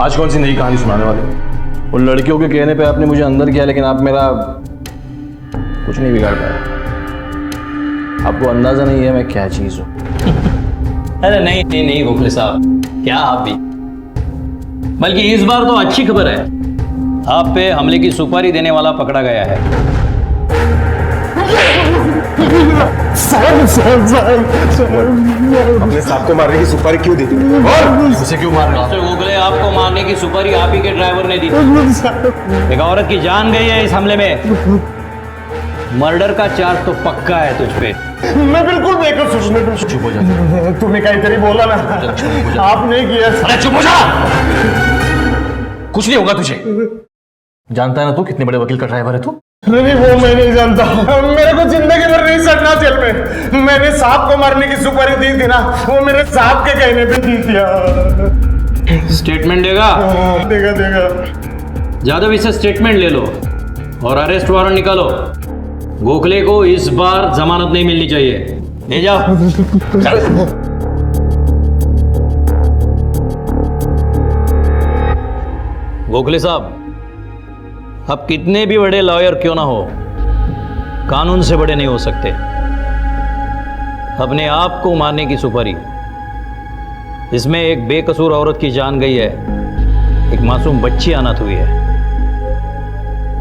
आज कौन सी नई कहानी सुनाने वाले? उन लड़कियों के कहने पे आपने मुझे अंदर किया, लेकिन आप मेरा कुछ नहीं बिगाड़ पाए। आपको अंदाजा नहीं है मैं क्या चीज हूं। अरे नहीं नहीं नहीं गोखले साहब, क्या आप भी। बल्कि इस बार तो अच्छी खबर है, आप पे हमले की सुपारी देने वाला पकड़ा गया है। अपने साहब को मारने की सुपारी क्यों दी? उसे क्यों मार रहा? मिस्टर गोखले, आपको मारने की सुपारी आप ही के ड्राइवर ने दी थी। एक औरत की जान गई है इस हमले में। मर्डर का चार्ज तो पक्का है तुझ पे। मैं बिल्कुल बेकसूर। चुप हो जा। तूने कहीं तेरी बोला ना, आपने किया। अरे चुप हो जा, कुछ नहीं होगा तुझे। जानता है ना तू कितने बड़े वकील का ड्राइवर है तू? नहीं वो मैं नहीं जानता, मेरे को जिंदगी भर नहीं सड़ना जेल में। मैंने साहब को मारने की सुपारी दी थी ना, वो मेरे साहब के कहने पे दी थी। स्टेटमेंट देगा? देगा। जादव, इसे स्टेटमेंट ले लो और अरेस्ट वारंट निकालो। गोखले को इस बार जमानत नहीं मिलनी चाहिए। ले जाओ। गोखले साहब, अब कितने भी बड़े लॉयर क्यों ना हो, कानून से बड़े नहीं हो सकते। अपने आप को मारने की सुपारी, इसमें एक बेकसूर औरत की जान गई है, एक मासूम बच्ची अनाथ हुई है।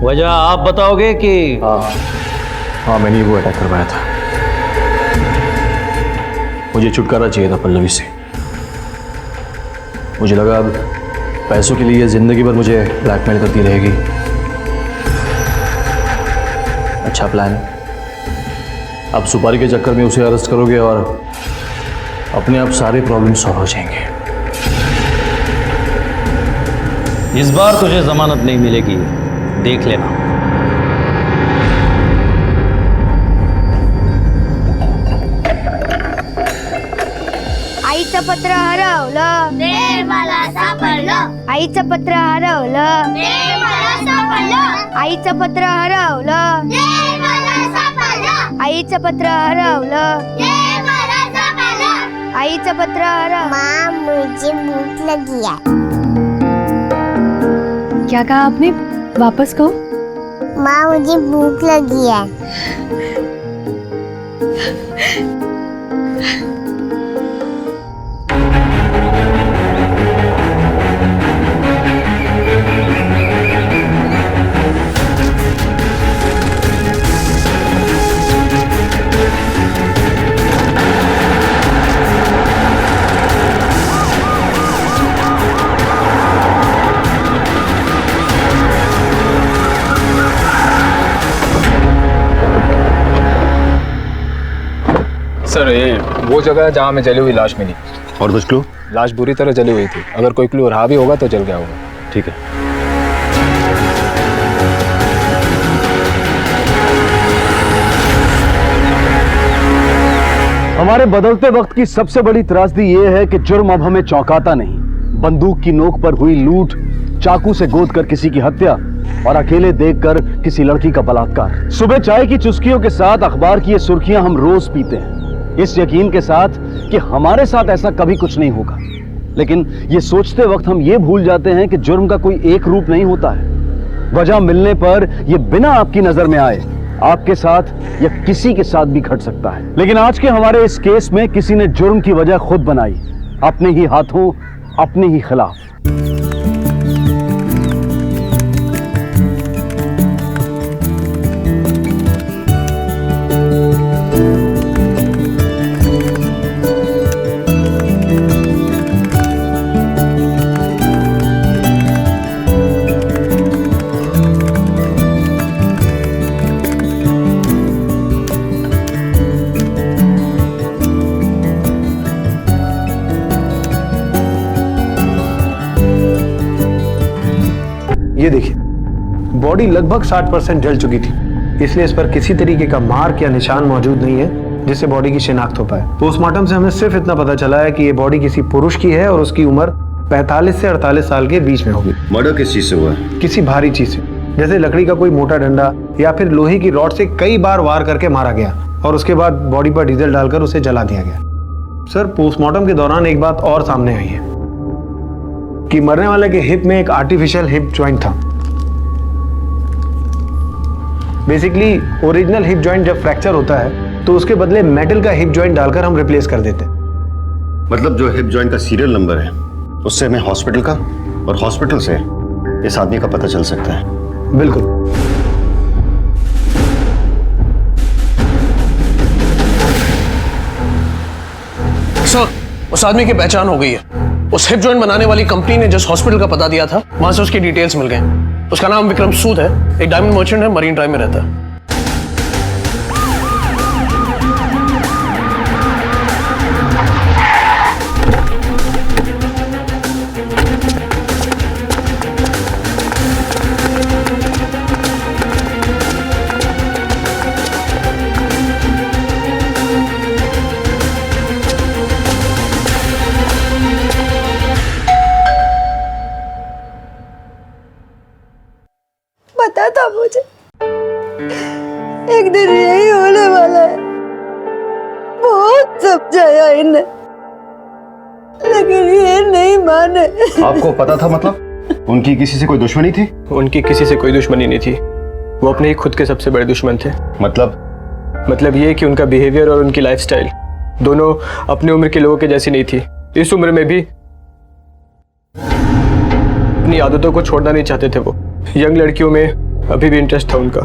वजह आप बताओगे कि? हाँ मैंने वो अटैक करवाया था। मुझे छुटकारा चाहिए था पल्लवी से। मुझे लगा अब पैसों के लिए जिंदगी भर मुझे ब्लैकमेल करती रहेगी। अच्छा प्लान। अब सुपारी के चक्कर में उसे अरेस्ट करोगे और अपने आप सारे प्रॉब्लम सॉल्व हो जाएंगे। इस बार तुझे जमानत नहीं मिलेगी, देख लेना। आई तर पत्र हरवलं, दे मला सापडलं, आईचं पत्र हरवलं, दे मला सापडलं, आईचं पत्र हरवलं, दे मला सापडलं, आईचं पत्र हरवलं, दे मला सापडलं, आईचं पत्र हरवलं। माँ मुझे भूख लगी है। क्या कहा आपने? वापस कहो। माँ मुझे भूख लगी है। सर ये वो जगह है जहाँ में जली हुई लाश मिली। और कुछ क्लू? लाश बुरी तरह जली हुई थी, अगर कोई क्लू रहा भी होगा तो जल गया होगा। ठीक है। हमारे बदलते वक्त की सबसे बड़ी त्रासदी ये है कि जुर्म अब हमें चौंकाता नहीं। बंदूक की नोक पर हुई लूट, चाकू से गोद कर किसी की हत्या और अकेले देखकर किसी लड़की का बलात्कार। सुबह चाय की चुस्कियों के साथ अखबार की ये सुर्खियां हम रोज पीते हैं, इस यकीन के साथ कि हमारे साथ ऐसा कभी कुछ नहीं होगा। लेकिन ये सोचते वक्त हम ये भूल जाते हैं कि जुर्म का कोई एक रूप नहीं होता है। वजह मिलने पर ये बिना आपकी नजर में आए आपके साथ या किसी के साथ भी घट सकता है। लेकिन आज के हमारे इस केस में किसी ने जुर्म की वजह खुद बनाई, अपने ही हाथों, अपने ही खिलाफ। ये देखिए, बॉडी लगभग 60% जल चुकी थी, इसलिए इस पर किसी तरीके का मार्क या निशान मौजूद नहीं है जिससे बॉडी की शिनाख्त हो पाए। पोस्टमार्टम से हमें सिर्फ इतना पता चला है कि ये बॉडी किसी पुरुष की है और उसकी उम्र 45 से 48 साल के बीच में होगी। मर्डर किस चीज से हुआ है? किसी भारी चीज से, जैसे लकड़ी का कोई मोटा डंडा या फिर लोहे की रॉड से कई बार वार करके मारा गया और उसके बाद बॉडी पर डीजल डालकर उसे जला दिया गया। सर, पोस्टमार्टम के दौरान एक बात और सामने आई है कि मरने वाले के हिप में एक आर्टिफिशियल हिप जॉइंट था। बेसिकली ओरिजिनल हिप जॉइंट जब फ्रैक्चर होता है तो उसके बदले मेटल का हिप जॉइंट डालकर हम रिप्लेस कर देते हैं। मतलब जो हिप जॉइंट का सीरियल नंबर है उससे हमें हॉस्पिटल का और हॉस्पिटल से इस आदमी का पता चल सकता है। बिल्कुल। सर, उस आदमी की पहचान हो गई है। उस हिप जॉइंट बनाने वाली कंपनी ने जिस हॉस्पिटल का पता दिया था वहां से उसकी डिटेल्स मिल गए। उसका नाम विक्रम सूद है, एक डायमंड मर्चेंट है, मरीन ड्राइव में रहता है। पता था मुझे एक दिन यही होने वाला है। बहुत समझाया इन्हें, लेकिन ये नहीं माने। आपको पता था? मतलब उनकी किसी से कोई दुश्मनी थी? उनकी किसी से कोई दुश्मनी नहीं थी, वो अपने ही खुद के सबसे बड़े दुश्मन थे। मतलब ये कि उनका बिहेवियर और उनकी लाइफस्टाइल दोनों अपनी उम्र के लोगों के जैसी नहीं थी। इस उम्र में भी अपनी आदतों को छोड़ना नहीं चाहते थे। वो यंग लड़कियों में अभी भी इंटरेस्ट था उनका।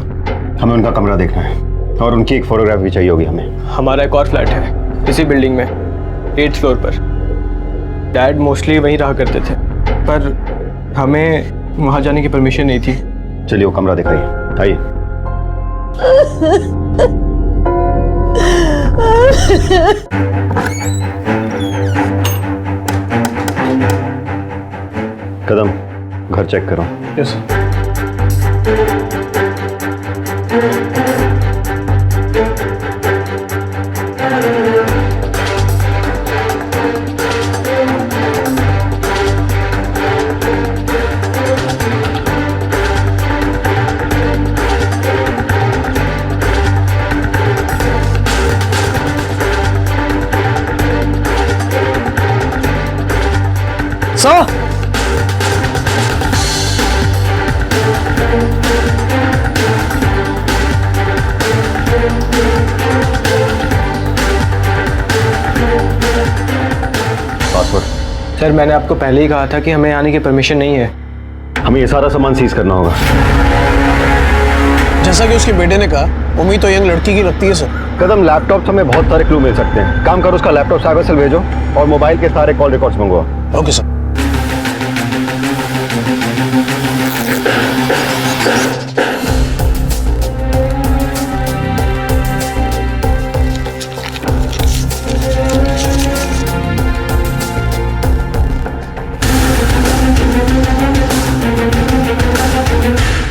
हमें उनका कमरा देखना है और उनकी एक फोटोग्राफ भी चाहिए होगी हमें। हमारा एक और फ्लैट है इसी बिल्डिंग में, 8th फ्लोर पर। डैड मोस्टली वहीं रहा करते थे, पर हमें वहां जाने की परमिशन नहीं थी। चलिए वो कमरा दिखाइए, आइए। कदम, घर चेक करो। Yes sir. Vatsa, password. Sir मैंने आपको पहले ही कहा था कि हमें आने की परमिशन नहीं है। हमें ये सारा सामान सीज करना होगा। जैसा कि उसके बेटे ने कहा, उम्मीद तो यंग लड़की की लगती है सर। कदम, लैपटॉप हमें बहुत सारे क्लू मिल सकते हैं। काम करो, उसका लैपटॉप साइबर सेल भेजो और मोबाइल के सारे कॉल रिकॉर्ड्स मंगवाओ। Okay sir.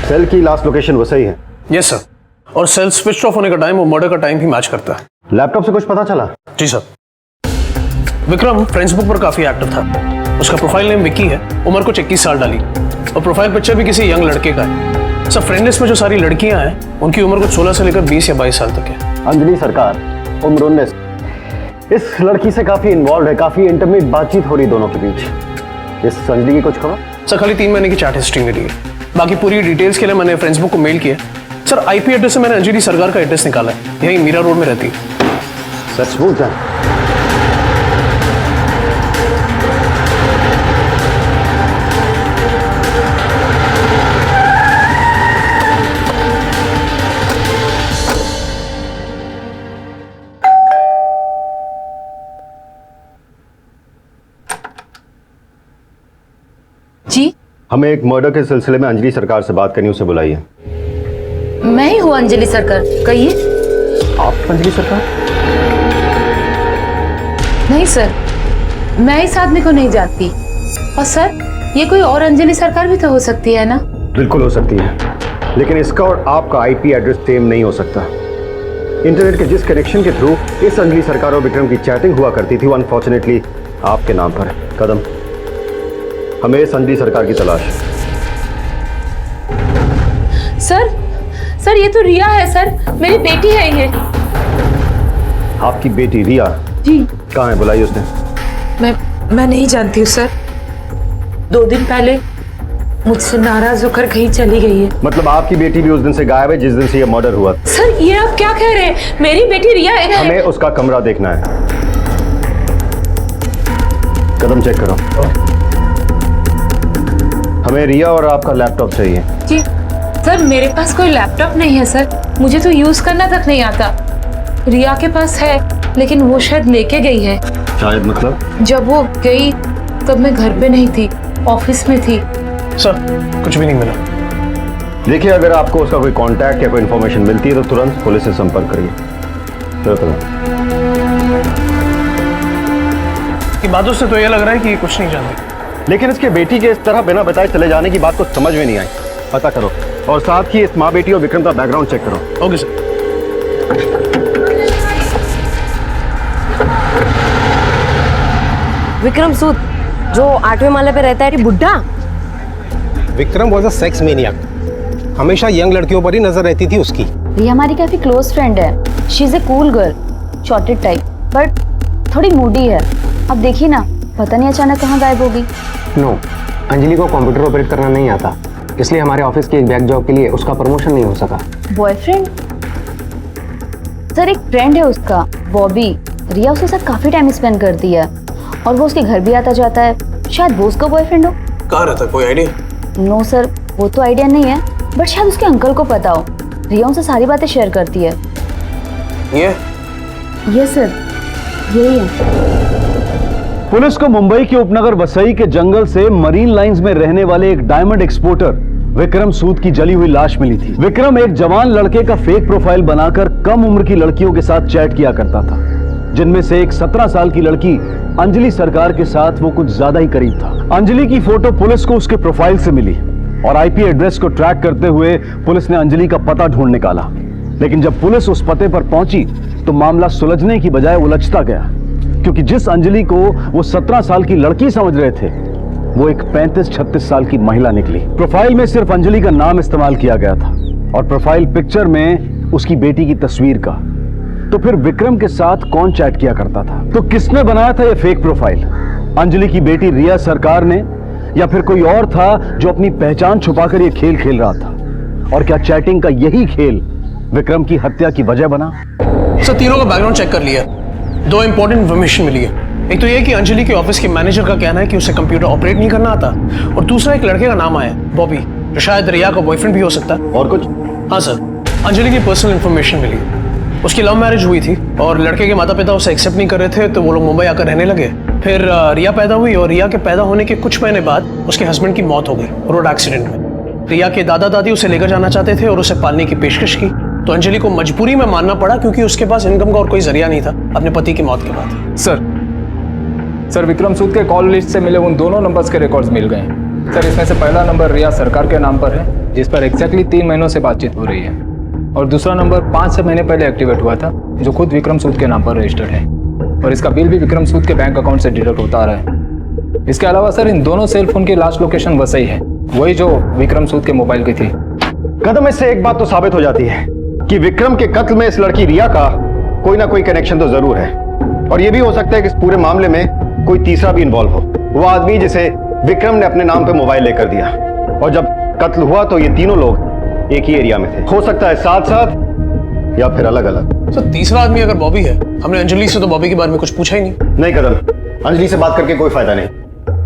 सेल की लास्ट लोकेशन वो सही है? यस सर, और सेल स्विच ऑफ होने का टाइम और मर्डर का टाइम भी मैच करता है। लैपटॉप से कुछ पता चला? जी सर। विक्रम फेसबुक पर काफी एक्टिव था। उसका प्रोफाइल नेम विकी है, उम्र कुछ 21 साल डाली और प्रोफाइल पिक्चर भी किसी यंग लड़के का है। सर फ्रेंड लिस्ट में जो सारी लड़कियां हैं उनकी उम्र कुछ 16 से लेकर 20 या 22 साल तक है। अंजलि सरकार, उम्र 19। इस लड़की से काफी इन्वॉल्व है, काफी इंटीमेट बातचीत हो रही दोनों के बीच। इस अंजलि की कुछ खबर? सर खाली 3 महीने की चैट हिस्ट्री मिली है, बाकी पूरी डिटेल्स के लिए मैंने फेसबुक को मेल किया। सर आईपी एड्रेस से मैंने अंजलि सरकार का एड्रेस निकाला है, यही मीरा रोड में रहती है। सचमुच है? जी, हमें एक मर्डर के सिलसिले में अंजलि सरकार से बात करनी, उसे बुलाइए। मैं ही हूँ अंजलि सरकार, कहिए। आप अंजलि सरकार? नहीं सर, मैं इस आदमी को नहीं जानती। और सर, ये कोई और अंजलि सरकार भी तो हो सकती है ना? बिल्कुल हो सकती है, लेकिन इसका और आपका आईपी एड्रेस सेम नहीं हो सकता। इंटरनेट के जिस कनेक्शन के थ्रू इस अंजलि सरकार और विक्रम की चैटिंग हुआ करती थी वो अनफॉर्चुनेटली आपके नाम पर है। कदम, हमें इस अंजलि सरकार की तलाश है। सर ये तो रिया है सर, मेरी बेटी है ये। आपकी बेटी रिया? जी। कहाँ है, बुलाइए उसने। मैं नहीं जानती हूँ सर। 2 दिन पहले मुझसे नाराज होकर कहीं चली गई है। मतलब आपकी बेटी भी उस दिन से गायब है जिस दिन से ये मर्डर हुआ? सर ये आप क्या कह रहे हैं? मेरी बेटी रिया है। हमें उसका कमरा देखना है। कदम चेक करो। हमें रिया और आपका लैपटॉप चाहिए। जी सर, मेरे पास कोई लैपटॉप नहीं है सर, मुझे तो यूज करना तक नहीं आता। रिया के पास है, लेकिन वो शायद लेके गई है। शायद मतलब? जब वो गई तब मैं घर पे नहीं थी, ऑफिस में थी। सर कुछ भी नहीं मिला। देखिए, अगर आपको उसका कोई कांटेक्ट या कोई इन्फॉर्मेशन मिलती है तो तुरंत पुलिस से संपर्क करिए। की बातों से तो ये लग रहा है कि ये कुछ नहीं जानती, लेकिन इसके बेटी के इस तरह बिना बताए चले जाने की बात को समझ में नहीं आई। पता करो और साथ ही इस माँ बेटी और विक्रम का बैकग्राउंड चेक करो। Okay sir. विक्रम सूद जो 8वें माले पे रहता है, बुड्ढा। Vikram was a sex maniac, हमेशा यंग लड़कियों पर ही नजर रहती थी उसकी। ये हमारी काफी क्लोज फ्रेंड है। She is a cool girl, shorted type, but थोड़ी मूडी है। अब देखिए ना, पता नहीं अचानक कहाँ गायब होगी। नो, अंजलि को कंप्यूटर ऑपरेट करना नहीं आता, इसलिए हमारे ऑफिस की एक बैक जॉब के लिए उसका प्रमोशन नहीं हो सका। बॉयफ्रेंड? सर एक फ्रेंड है उसका, बॉबी। रिया उसके साथ काफी टाइम स्पेंड करती है और वो उसके घर भी आता जाता है। शायद वो उसका बॉयफ्रेंड हो। कहाँ रहता है, कोई आइडिया? नो सर, वो तो आइडिया नहीं है, बट शायद उसके अंकल को पता हो। रिया उनसे सारी बातें शेयर करती है। ये सर, यही है। पुलिस को मुंबई के उपनगर वसई के जंगल से मरीन लाइंस में रहने वाले एक डायमंड एक्सपोर्टर विक्रम सूद की जली हुई लाश मिली थी। विक्रम एक जवान लड़के का फेक प्रोफाइल बनाकर कम उम्र की लड़कियों के साथ चैट किया करता था, जिनमें से एक 17 साल की लड़की अंजलि सरकार के साथ वो कुछ ज्यादा ही करीब था। अंजलि की फोटो पुलिस को उसके प्रोफाइल से मिली और आईपी एड्रेस को ट्रैक करते हुए पुलिस ने अंजलि का पता ढूंढ निकाला। लेकिन जब पुलिस उस पते पर पहुंची तो मामला सुलझने की बजाय उलझता गया, क्योंकि जिस अंजलि को वो 17 साल की लड़की समझ रहे थे वो एक 35-36 साल की महिला निकली। प्रोफाइल में सिर्फ अंजलि का नाम इस्तेमाल किया गया था और प्रोफाइल पिक्चर में उसकी बेटी की तस्वीर का। तो फिर विक्रम के साथ कौन चैट किया करता था? तो किसने बनाया था ये फेक प्रोफाइल? अंजलि की बेटी रिया सरकार ने, या फिर कोई और था जो अपनी पहचान छुपाकर ये खेल खेल रहा था? और क्या चैटिंग का यही खेल विक्रम की हत्या की वजह बना? सर, तीनों का बैकग्राउंड चेक कर लिया, 2 इंपॉर्टेंट इन्फॉर्मेशन मिली है। एक तो ये कि अंजलि के ऑफिस के मैनेजर का कहना है कि उसे कंप्यूटर ऑपरेट नहीं करना आता, और दूसरा एक लड़के का नाम आया बॉबी, जो शायद रिया का बॉयफ्रेंड भी हो सकता है। और कुछ? हाँ सर, अंजलि की पर्सनल इन्फॉर्मेशन मिली। उसकी लव मैरिज हुई थी और लड़के के माता पिता उसे एक्सेप्ट नहीं कर रहे थे, तो वो लोग मुंबई आकर रहने लगे। फिर रिया पैदा हुई और रिया के पैदा होने के कुछ महीने बाद उसके हस्बैंड की मौत हो गई रोड एक्सीडेंट में। रिया के दादा दादी उसे लेकर जाना चाहते थे और उसे पालने की पेशकश की, तो अंजलि को मजबूरी में मानना पड़ा क्योंकि उसके पास इनकम का और कोई जरिया नहीं था अपने पति की मौत के बाद। सर, विक्रम सूद के कॉल लिस्ट से मिले उन दोनों नंबर्स के रिकॉर्ड्स मिल गए हैं। सर, इसमें से पहला नंबर रिया सरकार के नाम पर है, जिस पर एग्जैक्टली 3 महीनों से बातचीत हो रही है, और दूसरा नंबर 5-6 महीने पहले एक्टिवेट हुआ था, जो खुद विक्रम सूद के नाम पर रजिस्टर्ड है, और इसका बिल भी विक्रम सूद के बैंक अकाउंट से डिडक्ट होता आ रहा है। इसके अलावा सर, इन दोनों सेल फोन की लास्ट लोकेशन वसई है, वही जो विक्रम सूद के मोबाइल की थी। कदम, इससे एक बात तो साबित हो जाती है कि विक्रम के कत्ल में इस लड़की रिया का कोई ना कोई कनेक्शन तो जरूर है, और यह भी हो सकता है कि इस पूरे मामले में कोई तीसरा भी इन्वॉल्व हो, वो आदमी जिसे विक्रम ने अपने नाम पे मोबाइल लेकर दिया, और जब कत्ल हुआ तो ये तीनों लोग एक ही एरिया में थे, हो सकता है साथ साथ या फिर अलग अलग। तो तीसरा आदमी अगर बॉबी है, हमने अंजलि से तो बॉबी के बारे में कुछ पूछा ही नहीं। कदम, अंजलि से बात करके कोई फायदा नहीं,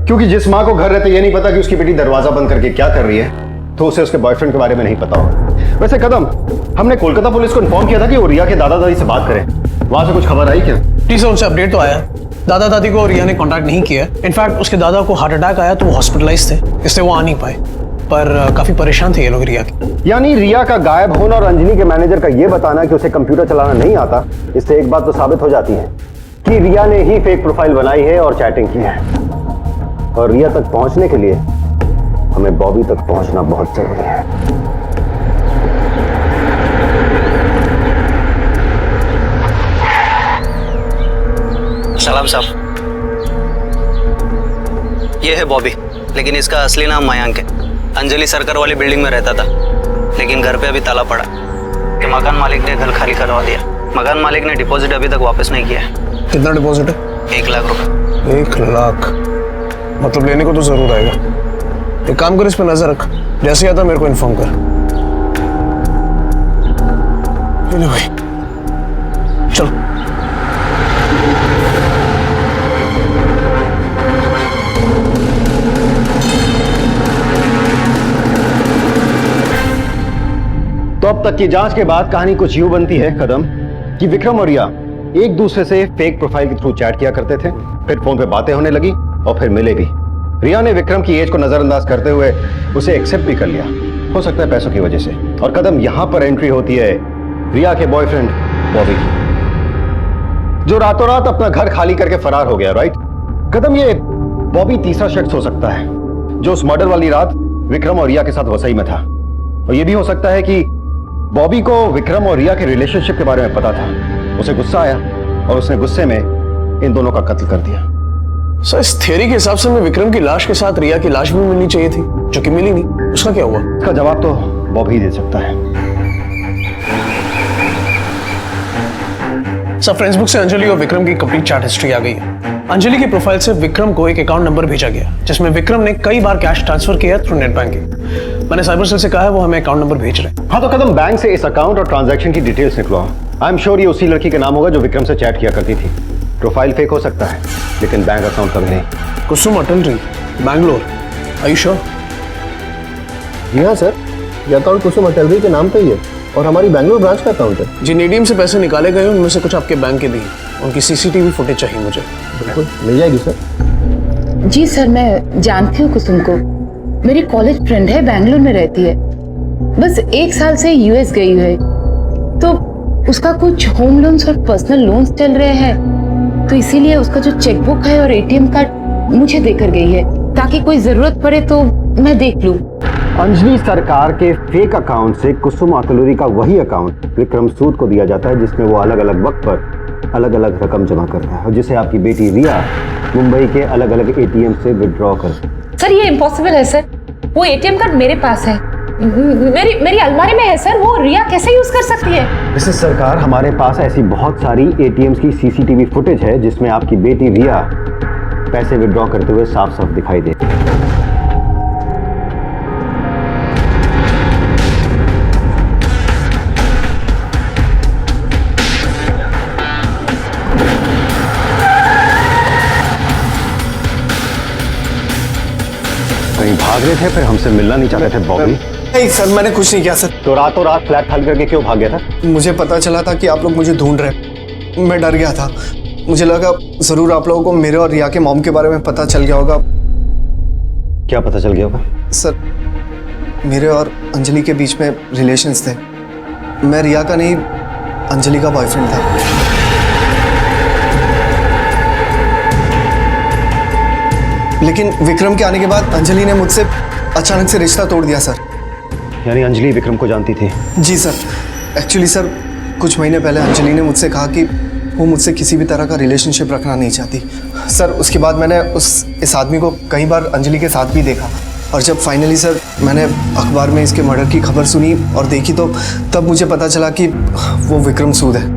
क्योंकि जिस माँ को घर रहते ये नहीं पता कि उसकी बेटी दरवाजा बंद करके क्या कर रही है, तो उसे उसके बॉयफ्रेंड के बारे में नहीं पता होगा। वैसे कदम, हमने कोलकाता पुलिस को इन्फॉर्म किया था कि वो रिया के दादा दादी से बात करें, वहां से कुछ खबर आई क्या? जी सर, उनसे अपडेट तो आया, दादा दादी को रिया ने कांटेक्ट नहीं किया। इनफैक्ट उसके दादा को हार्ट अटैक आया तो वो हॉस्पिटलाइज थे, इसलिए वो आ नहीं पाए, पर काफी परेशान थे ये लोग रिया के। यानी रिया का गायब होना और अंजलि के मैनेजर का ये बताना कि उसे कंप्यूटर चलाना नहीं आता, इससे एक बात तो साबित हो जाती है कि रिया ने ही फेक प्रोफाइल बनाई है और चैटिंग की है, और रिया तक पहुंचने के लिए हमें बॉबी तक पहुंचना बहुत जरूरी है। सलाम साहब, ये है बॉबी, लेकिन इसका असली नाम मयांक है। अंजलि सरकार वाली बिल्डिंग में रहता था, लेकिन घर पे अभी ताला पड़ा कि मकान मालिक ने घर खाली करवा दिया। मकान मालिक ने डिपॉजिट अभी तक वापस नहीं किया है। कितना डिपॉजिट है? 1 लाख रुपए। 1 लाख? मतलब लेने को तो जरूर आएगा। एक काम कर, इस पर नजर रख, जैसे आता मेरे को इन्फॉर्म कर। भाई चलो। तो अब तक की जांच के बाद कहानी कुछ यूं बनती है कदम, कि विक्रम और रिया एक दूसरे से फेक प्रोफाइल के थ्रू चैट किया करते थे, फिर फोन पे बातें होने लगी और फिर मिले भी। रिया ने विक्रम की एज को नजरअंदाज करते हुए उसे एक्सेप्ट भी कर लिया, हो सकता है पैसों की वजह से। और कदम, यहां पर एंट्री होती है रिया के बॉयफ्रेंड बॉबी की, जो रातों रात अपना घर खाली करके फरार हो गया। राइट कदम, ये बॉबी तीसरा शख्स हो सकता है जो उस मर्डर वाली रात विक्रम और रिया के साथ वसई में था, और यह भी हो सकता है कि बॉबी को विक्रम और रिया के रिलेशनशिप के बारे में पता था, उसे गुस्सा आया और उसने गुस्से में इन दोनों का कत्ल कर दिया। सर, इस थ्योरी के हिसाब से मैं विक्रम की लाश के साथ रिया की लाश भी मिलनी चाहिए थी, जो कि मिली नहीं। उसका क्या हुआ? इसका जवाब तो बॉबी ही दे सकता है। सर, फ्रेंड्स बुक से अंजलि और विक्रम की कंप्लीट चैट हिस्ट्री आ गई है। अंजलि की प्रोफाइल से विक्रम को एक अकाउंट नंबर भेजा गया, जिसमें विक्रम ने कई बार कैश ट्रांसफर किया थ्रू नेट बैंकिंग। मैंने साइबर सेल से कहा है वो हमें अकाउंट नंबर भेज रहे हैं। हाँ, तो कदम, बैंक से इस अकाउंट और ट्रांजैक्शन की डिटेल्स निकलवाओ। आई एम श्योर ये उसी लड़की का नाम होगा जो विक्रम से चैट किया करती थी। प्रोफाइल फेक हो सकता है, लेकिन बैंक अकाउंट कभी नहीं। Kusum Atlari, Bangalore. Are you sure? जी हाँ सर, ये अकाउंट कुसुम अटलरी के नाम पे ही है और हमारी बैंगलोर ब्रांच का अकाउंट है। जिन एटीएम से पैसे निकाले गए उनमें से कुछ आपके बैंक के भी हैं, उनकी सीसीटीवी फुटेज चाहिए मुझे। बिल्कुल मिल जाएगी सर। जी सर, मैं जानती हूँ कुसुम को, मेरी कॉलेज फ्रेंड है, बैंगलोर में रहती है, बस 1 साल से यूएस गई है, तो उसका कुछ होम लोन्स और पर्सनल लोन्स चल रहे हैं, तो इसीलिए उसका जो चेकबुक है और एटीएम कार्ड मुझे देकर गई है, ताकि कोई जरूरत पड़े तो मैं देख लूं। अंजलि सरकार के फेक अकाउंट से कुसुम अतलुरी का वही अकाउंट विक्रम सूद को दिया जाता है, जिसमें वो अलग अलग वक्त पर अलग अलग रकम जमा करता है, और जिसे आपकी बेटी रिया मुंबई के अलग अलग एटीएम से विड्रॉ कर। सर, ये इम्पॉसिबल है सर, वो एटीएम कार्ड मेरे पास है, मेरी अलमारी में है सर, वो रिया कैसे यूज कर सकती है? मिसेस सरकार, हमारे पास ऐसी बहुत सारी एटीएम्स की सीसीटीवी फुटेज है जिसमें आपकी बेटी रिया पैसे विड्रॉ करते हुए साफ साफ दिखाई दे। कहीं भाग रहे थे, फिर हमसे मिलना नहीं चाहते थे बॉबी? नहीं सर, मैंने कुछ नहीं किया सर। तो रातों रात फ्लैट खाली करके क्यों भाग गया था? मुझे पता चला था कि आप लोग मुझे ढूंढ रहे, मैं डर गया था। मुझे लगा जरूर आप लोगों को मेरे और रिया के मॉम के बारे में पता चल गया होगा। क्या पता चल गया होगा? सर, मेरे और अंजलि के बीच में रिलेशंस थे। मैं रिया का नहीं, अंजलि का बॉयफ्रेंड था। लेकिन विक्रम के आने के बाद अंजलि ने मुझसे अचानक से रिश्ता तोड़ दिया सर। यानी अंजलि विक्रम को जानती थी? जी सर। एक्चुअली सर, कुछ महीने पहले अंजलि ने मुझसे कहा कि वो मुझसे किसी भी तरह का रिलेशनशिप रखना नहीं चाहती। सर, उसके बाद मैंने इस आदमी को कई बार अंजलि के साथ भी देखा, और जब फाइनली सर मैंने अखबार में इसके मर्डर की खबर सुनी और देखी, तो तब मुझे पता चला कि वो विक्रम सूद है।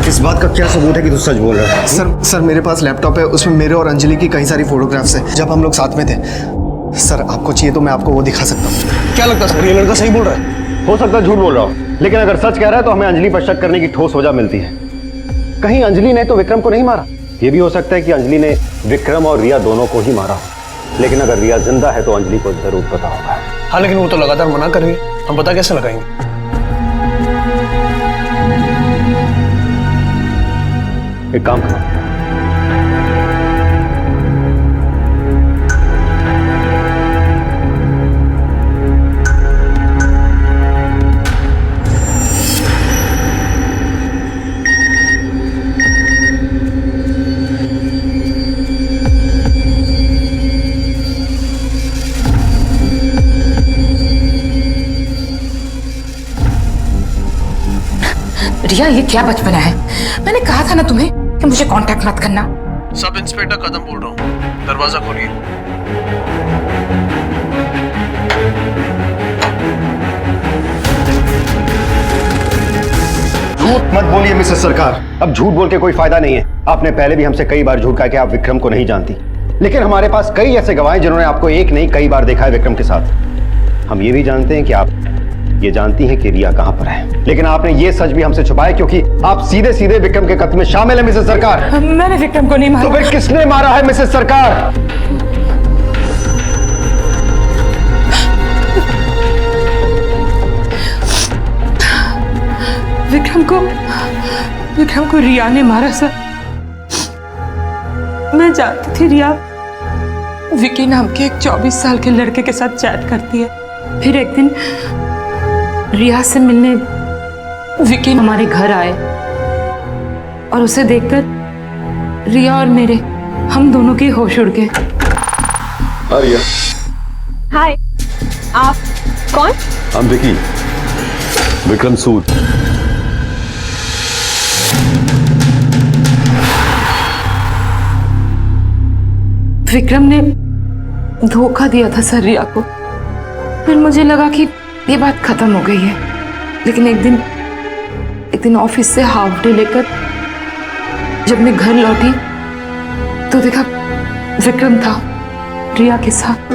इस बात का क्या सबूत है कि तू सच बोल रहा है? सर मेरे पास लैपटॉप है, उसमें मेरे और अंजलि की कई सारी फोटोग्राफ्स हैं जब हम लोग साथ में थे। सर, आपको चाहिए तो मैं आपको वो दिखा सकता हूँ। क्या लगता है सर, ये लड़का सही बोल रहा है? हो सकता है झूठ बोल रहा हो, लेकिन अगर सच कह रहा है तो हमें अंजलि पर शक करने की ठोस वजह मिलती है। कहीं अंजलि ने तो विक्रम को नहीं मारा? ये भी हो सकता है कि अंजलि ने विक्रम और रिया दोनों को ही मारा हो, लेकिन अगर रिया जिंदा है तो अंजलि को जरूर पता होगा। हाँ, लेकिन वो तो लगातार मना कर रही है, हम पता कैसे लगाएंगे? एक काम करो, रिया, ये क्या बचपना है? मैंने कहा था ना तुम्हें कि मुझे कांटेक्ट मत करना। सब इंस्पेक्टर कदम बोल रहा हूँ, दरवाजा खोलिए। झूठ मत बोलिए मिसेस सरकार, अब झूठ बोल के कोई फायदा नहीं है। आपने पहले भी हमसे कई बार झूठ कहा कि आप विक्रम को नहीं जानती, लेकिन हमारे पास कई ऐसे गवाह हैं जिन्होंने आपको एक नहीं कई बार देखा है विक्रम के साथ। हम ये भी जानते हैं कि आप ये जानती हैं कि रिया कहां पर है, लेकिन आपने ये सच भी हमसे छुपाया क्योंकि आप सीधे सीधे विक्रम के कत्ल में शामिल है मिसेस सरकार। मैंने विक्रम को नहीं मारा। तो फिर किसने मारा है मिसेस सरकार? विक्रम को रिया ने मारा सर। मैं जानती थी रिया विकी नाम के एक 24 साल के लड़के के साथ चैट करती है। फिर एक दिन रिया से मिलने विकी हमारे घर आए और उसे देखकर रिया और मेरे हम दोनों के होश उड़ गए। रिया, हाय, आप कौन? हम विकी, विक्रम सूद। विक्रम ने धोखा दिया था सर रिया को। फिर मुझे लगा कि ये बात खत्म हो गई है, लेकिन एक दिन ऑफिस से हाफ डे लेकर जब मैं घर लौटी तो देखा विक्रम था रिया के साथ।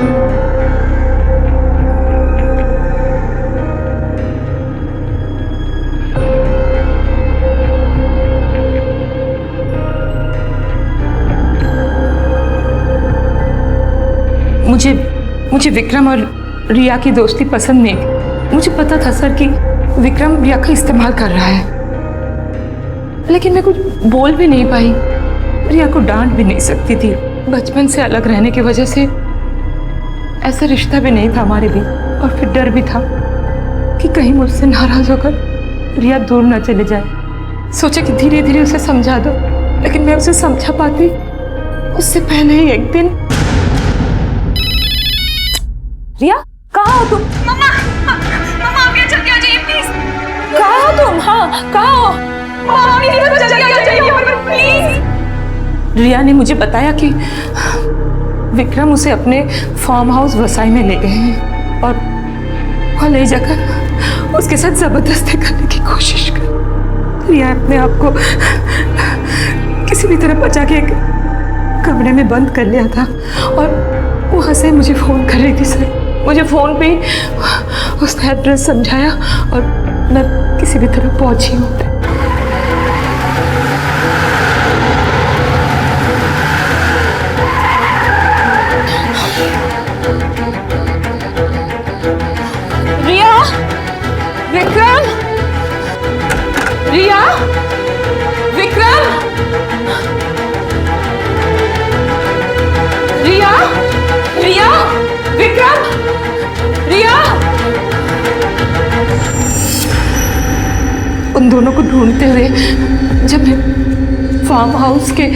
मुझे विक्रम और रिया की दोस्ती पसंद नहीं थी। मुझे पता था सर कि विक्रम रिया का इस्तेमाल कर रहा है, लेकिन मैं कुछ बोल भी नहीं पाई। रिया को डांट भी नहीं सकती थी। बचपन से अलग रहने की वजह से ऐसा रिश्ता भी नहीं था हमारे बीच, और फिर डर भी था कि कहीं मुझसे नाराज होकर रिया दूर न चले जाए। सोचा कि धीरे धीरे उसे समझा दो, लेकिन मैं उसे समझा पाती उससे पहले ही एक दिन। रिया, कहाँ हो तुम? मम्मा, मम्मा आप यहाँ जल्दी आ जाइए प्लीज। कहाँ हो तुम? हाँ, कहाँ हो? मम्मा प्लीज जल्दी आ जाइए प्लीज। रिया ने मुझे बताया कि विक्रम उसे अपने फार्म हाउस वसाई में ले गए हैं और वहाँ ले जाकर उसके साथ जबरदस्ती करने की कोशिश कर। रिया अपने आप को किसी भी तरह बचा के कमरे में बंद कर लिया था और वहाँ से मुझे फ़ोन कर रही थी सर। मुझे फ़ोन पे उसने एड्रेस समझाया और मैं किसी भी तरह पहुँची हूँ। रिया, विक्रम, रिया, विक्रम, रिया, रिया, विक्रम, रिया। उन दोनों को ढूंढते हुए जब मैं फार्म हाउस के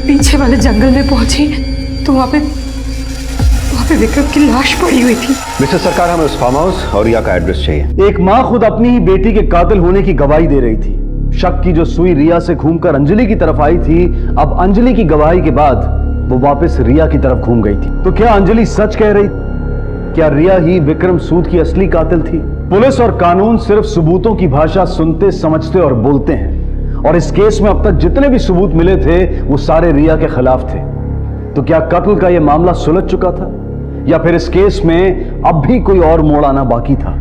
पीछे वाले जंगल में पहुंची तो वहां पे विक्रम की लाश पड़ी हुई थी। मिस्टर सरकार, हमें उस फार्म हाउस और रिया का एड्रेस चाहिए। एक माँ खुद अपनी ही बेटी के कातिल होने की गवाही दे रही थी। शक की जो सुई रिया से घूमकर अंजलि की तरफ आई थी, अब अंजलि की गवाही के बाद वो वापस रिया की तरफ घूम गई थी। तो क्या अंजलि सच कह रही? क्या रिया ही विक्रम सूद की असली कातिल थी? पुलिस और कानून सिर्फ सबूतों की भाषा सुनते, समझते और बोलते हैं, और इस केस में अब तक जितने भी सबूत मिले थे वो सारे रिया के खिलाफ थे। तो क्या कत्ल का यह मामला सुलझ चुका था, या फिर इस केस में अब भी कोई और मोड़ आना बाकी था?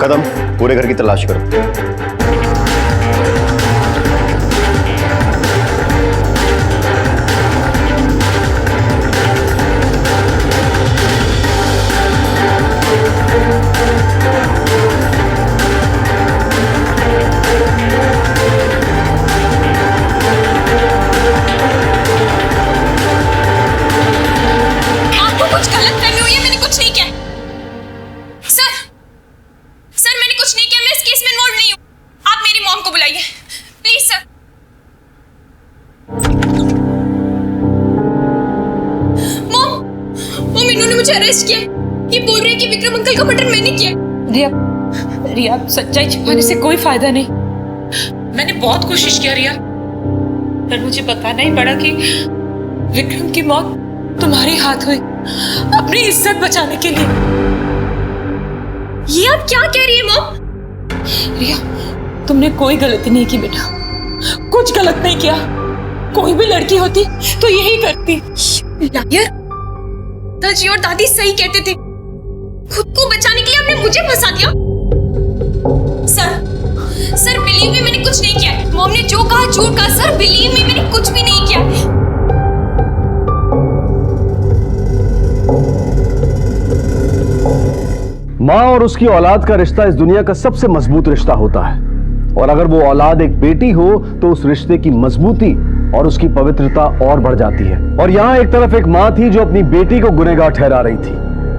कदम, पूरे घर की तलाश करो। अरेस्ट किया। ये बोल रहे हैं कि विक्रम अंकल का मर्डर मैंने किया। रिया, सच्चाई छिपाने से कोई फायदा नहीं। मैंने बहुत कोशिश किया रिया, पर मुझे बताना ही पड़ा कि विक्रम की मौत तुम्हारे हाथ हुई, अपनी इज्जत बचाने के लिए। ये आप क्या कह रही है मॉम? रिया, तुमने कोई गलती नहीं की बेटा, कुछ गलत नहीं किया। कोई भी लड़की होती तो यही करती। यार, दादी और दादी सही कहते थे, खुद को बचाने के लिए आपने मुझे फंसा दिया। सर बिलीव मी, मैंने कुछ नहीं किया। मॉम ने जो कहा झूठ कहा। सर बिलीव मी, मैंने कुछ भी नहीं किया। माँ और उसकी औलाद का रिश्ता इस दुनिया का सबसे मजबूत रिश्ता होता है, और अगर वो औलाद एक बेटी हो तो उस रिश्ते की मजबूती और उसकी पवित्रता और बढ़ जाती है। और यहाँ एक तरफ एक माँ थी जो अपनी बेटी को गुनहगार ठहरा रही थी,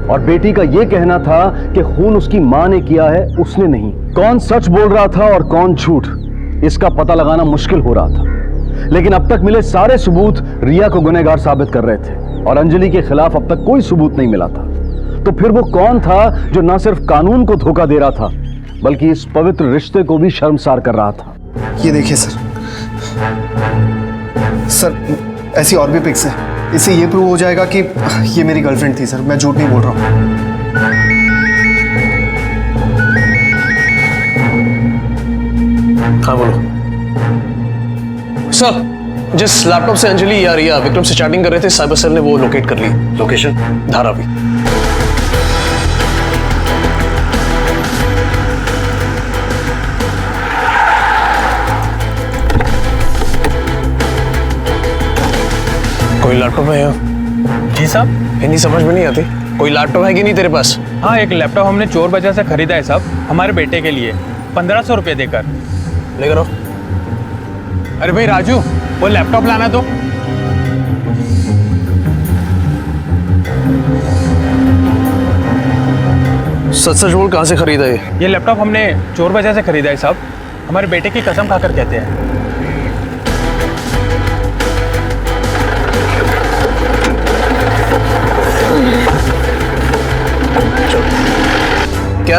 और बेटी का यह कहना था कि खून उसकी माँ ने किया है, उसने नहीं। कौन सच बोल रहा था और कौन झूठ, इसका पता लगाना मुश्किल हो रहा था। लेकिन अब तक मिले सारे सबूत रिया को गुनहगार साबित कर रहे थे, और अंजलि के खिलाफ अब तक कोई सबूत नहीं मिला था। तो फिर वो कौन था जो न सिर्फ कानून को धोखा दे रहा था, बल्कि इस पवित्र रिश्ते को भी शर्मसार कर रहा था? ये देखिए सर, ऐसी और भी पिक्स है। इससे ये प्रूव हो जाएगा कि ये मेरी गर्लफ्रेंड थी। सर, मैं झूठ नहीं बोल रहा हूँ। हाँ बोलो सर। जिस लैपटॉप से अंजलि या रिया विक्रम से चैटिंग कर रहे थे, साइबर सेल ने वो लोकेट कर ली। लोकेशन? धारावी। कोई लैपटॉप है यहाँ? जी साहब। हिंदी समझ में नहीं आती। कोई लैपटॉप है कि नहीं तेरे पास? हाँ, एक लैपटॉप हमने चोर बाजार से खरीदा है साहब, हमारे बेटे के लिए 1500 रुपये देकर। लेकर आओ। अरे भाई राजू, वो लैपटॉप लाना तो। सच बोल, कहाँ से खरीदा है? ये लैपटॉप हमने चोर बाजार से खरीदा है साहब, हमारे बेटे की कसम खाकर कहते हैं। क्या?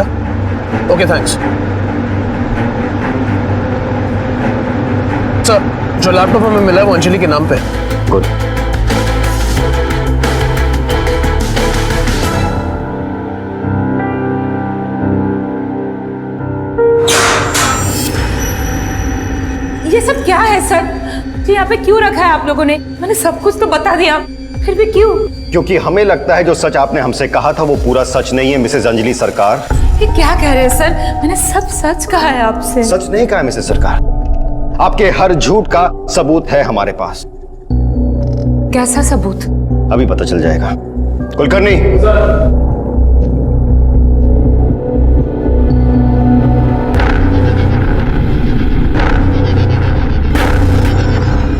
Okay thanks sir. जो लैपटॉप हमें मिला है वो अंजलि के नाम पे। गुड। ये सब क्या है सर? जी यहाँ पे क्यों रखा है आप लोगों ने? मैंने सब कुछ तो बता दिया, फिर भी क्यों? क्योंकि हमें लगता है जो सच आपने हमसे कहा था वो पूरा सच नहीं है मिसेस अंजलि सरकार। ये क्या कह रहे हैं सर? मैंने सब सच कहा है आपसे। सच नहीं कहा मिसेस सरकार, आपके हर झूठ का सबूत है हमारे पास। कैसा सबूत? अभी पता चल जाएगा। कुलकर्णी,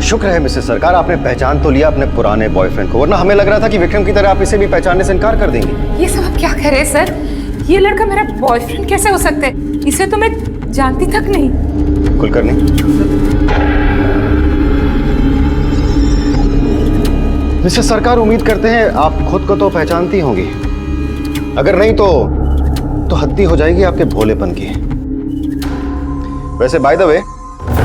शुक्र है मिसेस सरकार आपने पहचान तो लिया अपने पुराने बॉयफ्रेंड को, वरना हमें लग रहा था कि विक्रम की तरह आप इसे भी पहचानने से इनकार कर देंगी। ये सब आप क्या कह रहे हैं सर? ये लड़का मेरा बॉयफ्रेंड कैसे हो सकता है? इसे तो मैं जानती तक नहीं। कुलकर्णी, मिसेस सरकार उम्मीद करते हैं आप खुद को तो पहचानती होंगी, अगर नहीं तो हद्दी हो जाएगी आपके भोलेपन की। वैसे बाय द वे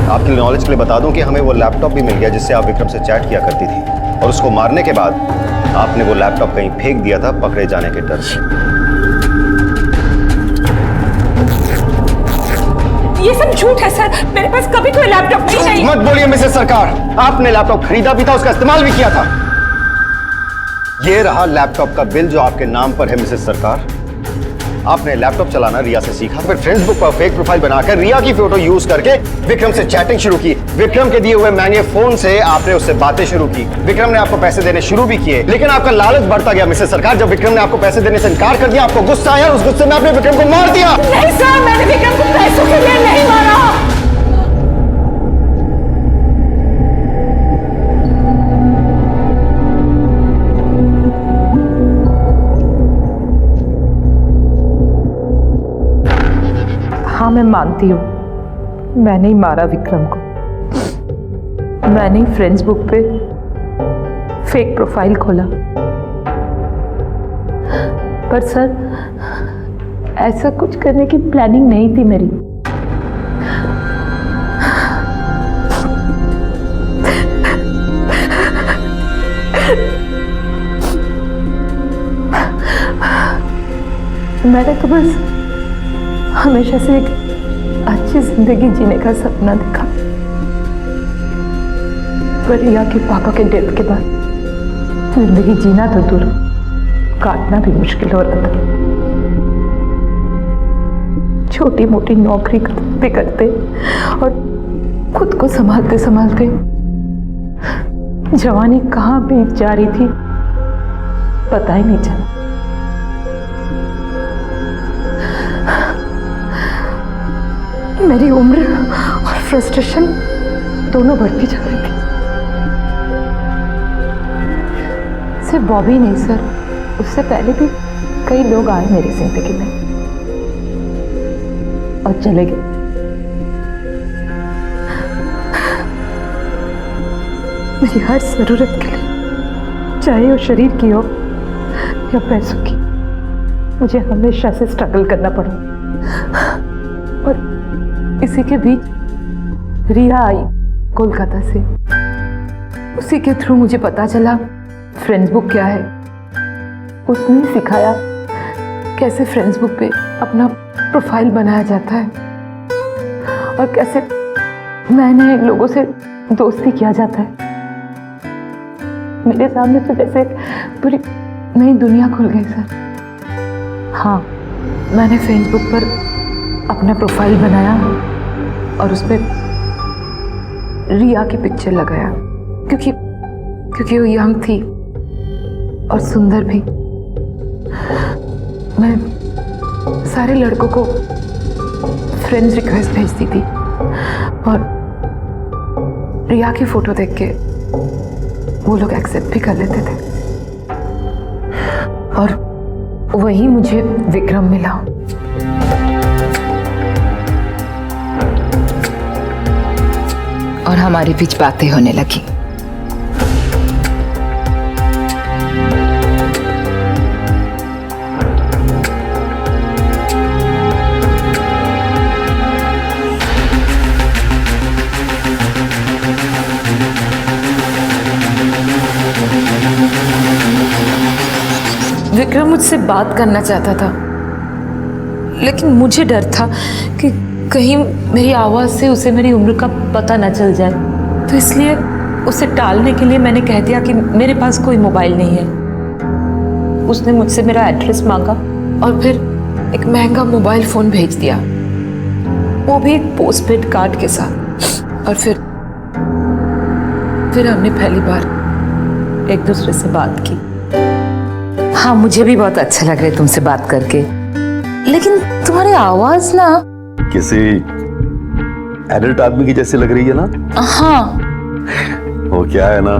आपके नॉलेज के लिए बता दूं कि हमें वो लैपटॉप भी मिल गया जिससे आप विक्रम से चैट किया करती थी, और उसको मारने के बाद आपने वो लैपटॉप कहीं फेंक दिया था पकड़े जाने के डर से। ये सब झूठ है सर, मेरे पास कभी कोई लैपटॉप नहीं है। मत बोलिए मिसेस सरकार, आपने लैपटॉप खरीदा भी था, उसका इस्तेमाल भी किया था। ये रहा लैपटॉप का बिल जो आपके नाम पर है मिसेस सरकार। आपने लैपटॉप चलाना रिया से सीखा, फिर फेसबुक पर फेक प्रोफाइल बनाकर रिया की फोटो यूज करके विक्रम से चैटिंग शुरू की। विक्रम के दिए हुए महंगे फोन से आपने उससे बातें शुरू की। विक्रम ने आपको पैसे देने शुरू भी किए, लेकिन आपका लालच बढ़ता गया मिसेस सरकार। जब विक्रम ने आपको पैसे देने से इनकार कर दिया, आपको गुस्सा आया, उस गुस्से में आपने विक्रम को मार दिया। नहीं सर, मैंने विक्रम को पैसों के लिए नहीं मारा। हाँ, मैं मानती हूँ मैंने ही मारा विक्रम को। मैंने ही फेसबुक पे फेक प्रोफाइल खोला, पर सर ऐसा कुछ करने की प्लानिंग नहीं थी मेरी। मैंने तो बस हमेशा से एक अच्छी जिंदगी जीने का सपना देखा, पर रिया के पापा के डेथ के बाद जिंदगी जीना तो दूर, काटना भी मुश्किल हो रहा था। छोटी मोटी नौकरी करते करते और खुद को संभालते संभालते जवानी कहाँ बीत जा रही थी पता ही नहीं चला। मेरी उम्र और फ्रस्ट्रेशन दोनों बढ़ती जा रही थी। सिर्फ बॉबी नहीं सर, उससे पहले भी कई लोग आए मेरी जिंदगी में और चले गए। मेरी हर जरूरत के लिए, चाहे वो शरीर की हो या पैसों की, मुझे हमेशा से स्ट्रगल करना पड़ा। और इसी के बीच रिया आई कोलकाता से। उसी के थ्रू मुझे पता चला फेसबुक क्या है। उसने सिखाया कैसे फेसबुक पे अपना प्रोफाइल बनाया जाता है और कैसे नए नए लोगों से दोस्ती किया जाता है। मेरे सामने तो जैसे पूरी नई दुनिया खुल गई सर। हाँ, मैंने फेसबुक पर अपना प्रोफाइल बनाया और उस पर रिया की पिक्चर लगाया, क्योंकि वो यंग थी और सुंदर भी। मैं सारे लड़कों को फ्रेंड्स रिक्वेस्ट भेजती थी और रिया की फोटो देख के वो लोग एक्सेप्ट भी कर लेते थे। और वही मुझे विक्रम मिला। और हमारे बीच बातें होने लगी। विक्रम मुझसे बात करना चाहता था, लेकिन मुझे डर था कि कहीं मेरी आवाज़ से उसे मेरी उम्र का पता न चल जाए, तो इसलिए उसे टालने के लिए मैंने कह दिया कि मेरे पास कोई मोबाइल नहीं है। उसने मुझसे मेरा एड्रेस मांगा और फिर एक महंगा मोबाइल फ़ोन भेज दिया, वो भी एक पोस्टपेड कार्ड के साथ। और फिर हमने पहली बार एक दूसरे से बात की। हाँ, मुझे भी बहुत अच्छा लग रहा है तुमसे बात करके, लेकिन तुम्हारी आवाज ना किसी एडल्ट आदमी की जैसी लग रही है ना। हाँ, वो क्या है ना,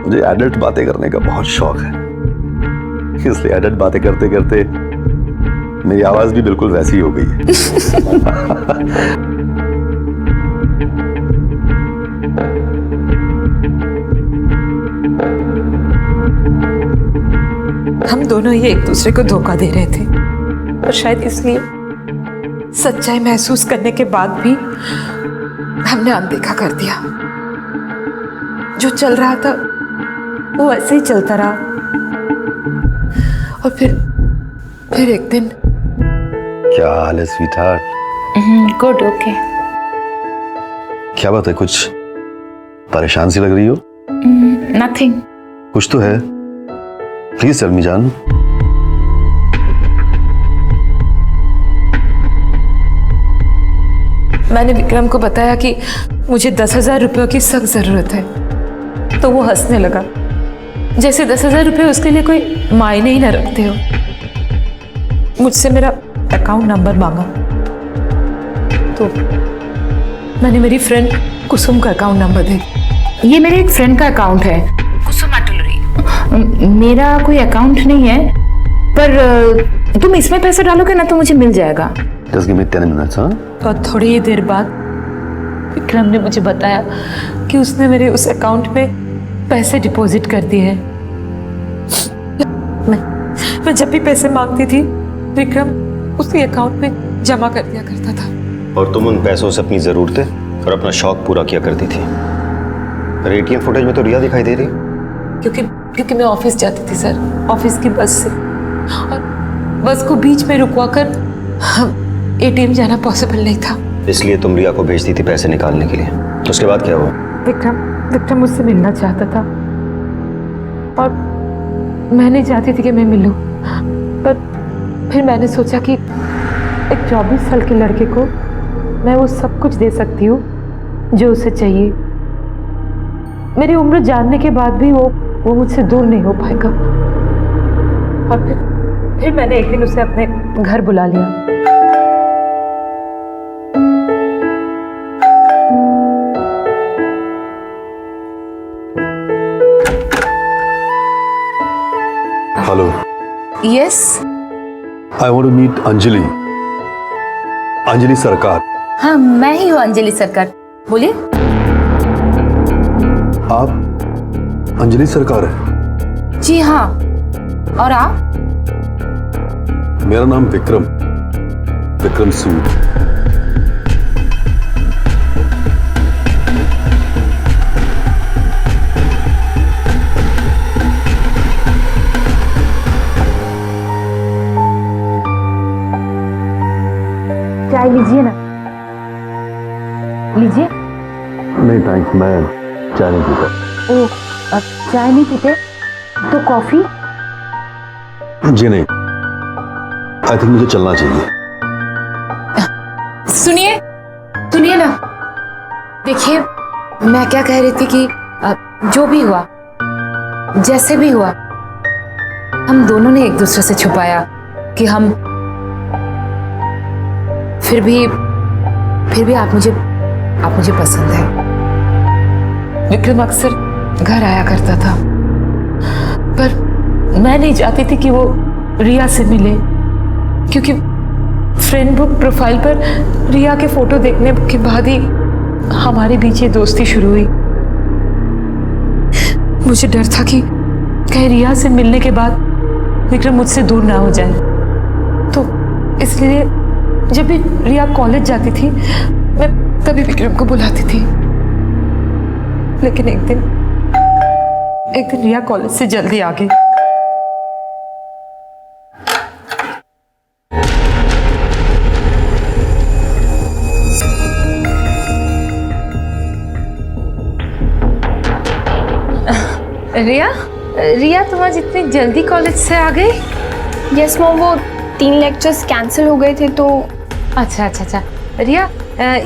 मुझे एडल्ट बातें करने का बहुत शौक है, इसलिए एडल्ट बातें करते करते मेरी आवाज भी बिल्कुल वैसी ही हो गई है। हम दोनों ही एक दूसरे को धोखा दे रहे थे और शायद इसलिए सच्चाई महसूस करने के बाद भी हमने अनदेखा कर दिया। जो चल रहा था वो ऐसे ही चलता रहा और फिर एक दिन। क्या हाल है स्वीटहार्ट? Good, okay. क्या बात है, कुछ परेशान सी लग रही हो? नथिंग। कुछ तो है, प्लीज टेल मी जान। मैंने विक्रम को बताया कि मुझे 10,000 रुपयों की सख्त जरूरत है, तो वो हंसने लगा, जैसे 10,000 रुपये उसके लिए कोई मायने ही न रखते हो। मुझसे मेरा अकाउंट नंबर मांगा, तो मैंने मेरी फ्रेंड कुसुम का अकाउंट नंबर दे दिया। ये मेरे एक फ्रेंड का अकाउंट है, कुसुम अटलरी। मेरा कोई अकाउंट नहीं है, पर तुम इसमें पैसे डालोगे ना तो मुझे मिल जाएगा। Just give me 10 minutes, हाँ? और थोड़ी ही देर बाद विक्रम ने मुझे बताया कि उसने मेरे उस अकाउंट में पैसे डिपॉजिट कर दिए हैं। मैं जब भी पैसे मांगती थी, विक्रम उसी अकाउंट में जमा कर दिया करता था। और तुम उन पैसों से अपनी जरूरतें और अपना शौक पूरा किया करती थी। पर एटीएम फुटेज में तो रिया दिखाई दे रही। क्योंकि मैं ऑफिस जाती थी सर, ऑफिस की बस से, और बस को बीच में रुकवा कर एटीएम जाना पॉसिबल नहीं था, इसलिए तुम रिया को भेजती थी पैसे निकालने के लिए। उसके बाद क्या हुआ? विक्रम मुझसे मिलना चाहता था और मैं नहीं चाहती थी कि मैं मिलूं, पर फिर मैंने सोचा कि एक 24 साल के लड़के को मैं वो सब कुछ दे सकती हूँ जो उसे चाहिए। मेरी उम्र जानने के बाद भी वो मुझसे दूर नहीं हो पाएगा। और फिर मैंने एक दिन उसे अपने घर बुला लिया। Hello. Yes. I want to meet Anjali. Anjali Sarkar. हाँ, मैं ही हूँ अंजलि सरकार, बोलिए। आप अंजलि सरकार है? जी हाँ, और आप? मेरा नाम विक्रम सूद। चाय लीजिए ना, लीजिए। नहीं थैंक्स, मैं चाय नहीं पीता। ओह, अब चाय नहीं पीते तो कॉफी? जी नहीं, आई थिंक मुझे चलना चाहिए। सुनिए ना, देखिए मैं क्या कह रही थी कि जो भी हुआ, जैसे भी हुआ, हम दोनों ने एक दूसरे से छुपाया कि हम फिर भी आप मुझे पसंद है। विक्रम अक्सर घर आया करता था, पर मैं नहीं चाहती थी कि वो रिया से मिले, क्योंकि फ्रेंड बुक प्रोफाइल पर रिया के फोटो देखने के बाद ही हमारे बीच ये दोस्ती शुरू हुई। मुझे डर था कि कहीं रिया से मिलने के बाद विक्रम मुझसे दूर ना हो जाए, तो इसलिए जब भी रिया कॉलेज जाती थी, मैं तभी विक्रम को बुलाती थी। लेकिन एक दिन रिया कॉलेज से जल्दी आ गई। रिया, रिया तुम आज इतनी जल्दी कॉलेज से आ गई? यस मॉम, वो 3 लेक्चर्स कैंसिल हो गए थे तो। अच्छा अच्छा अच्छा। रिया,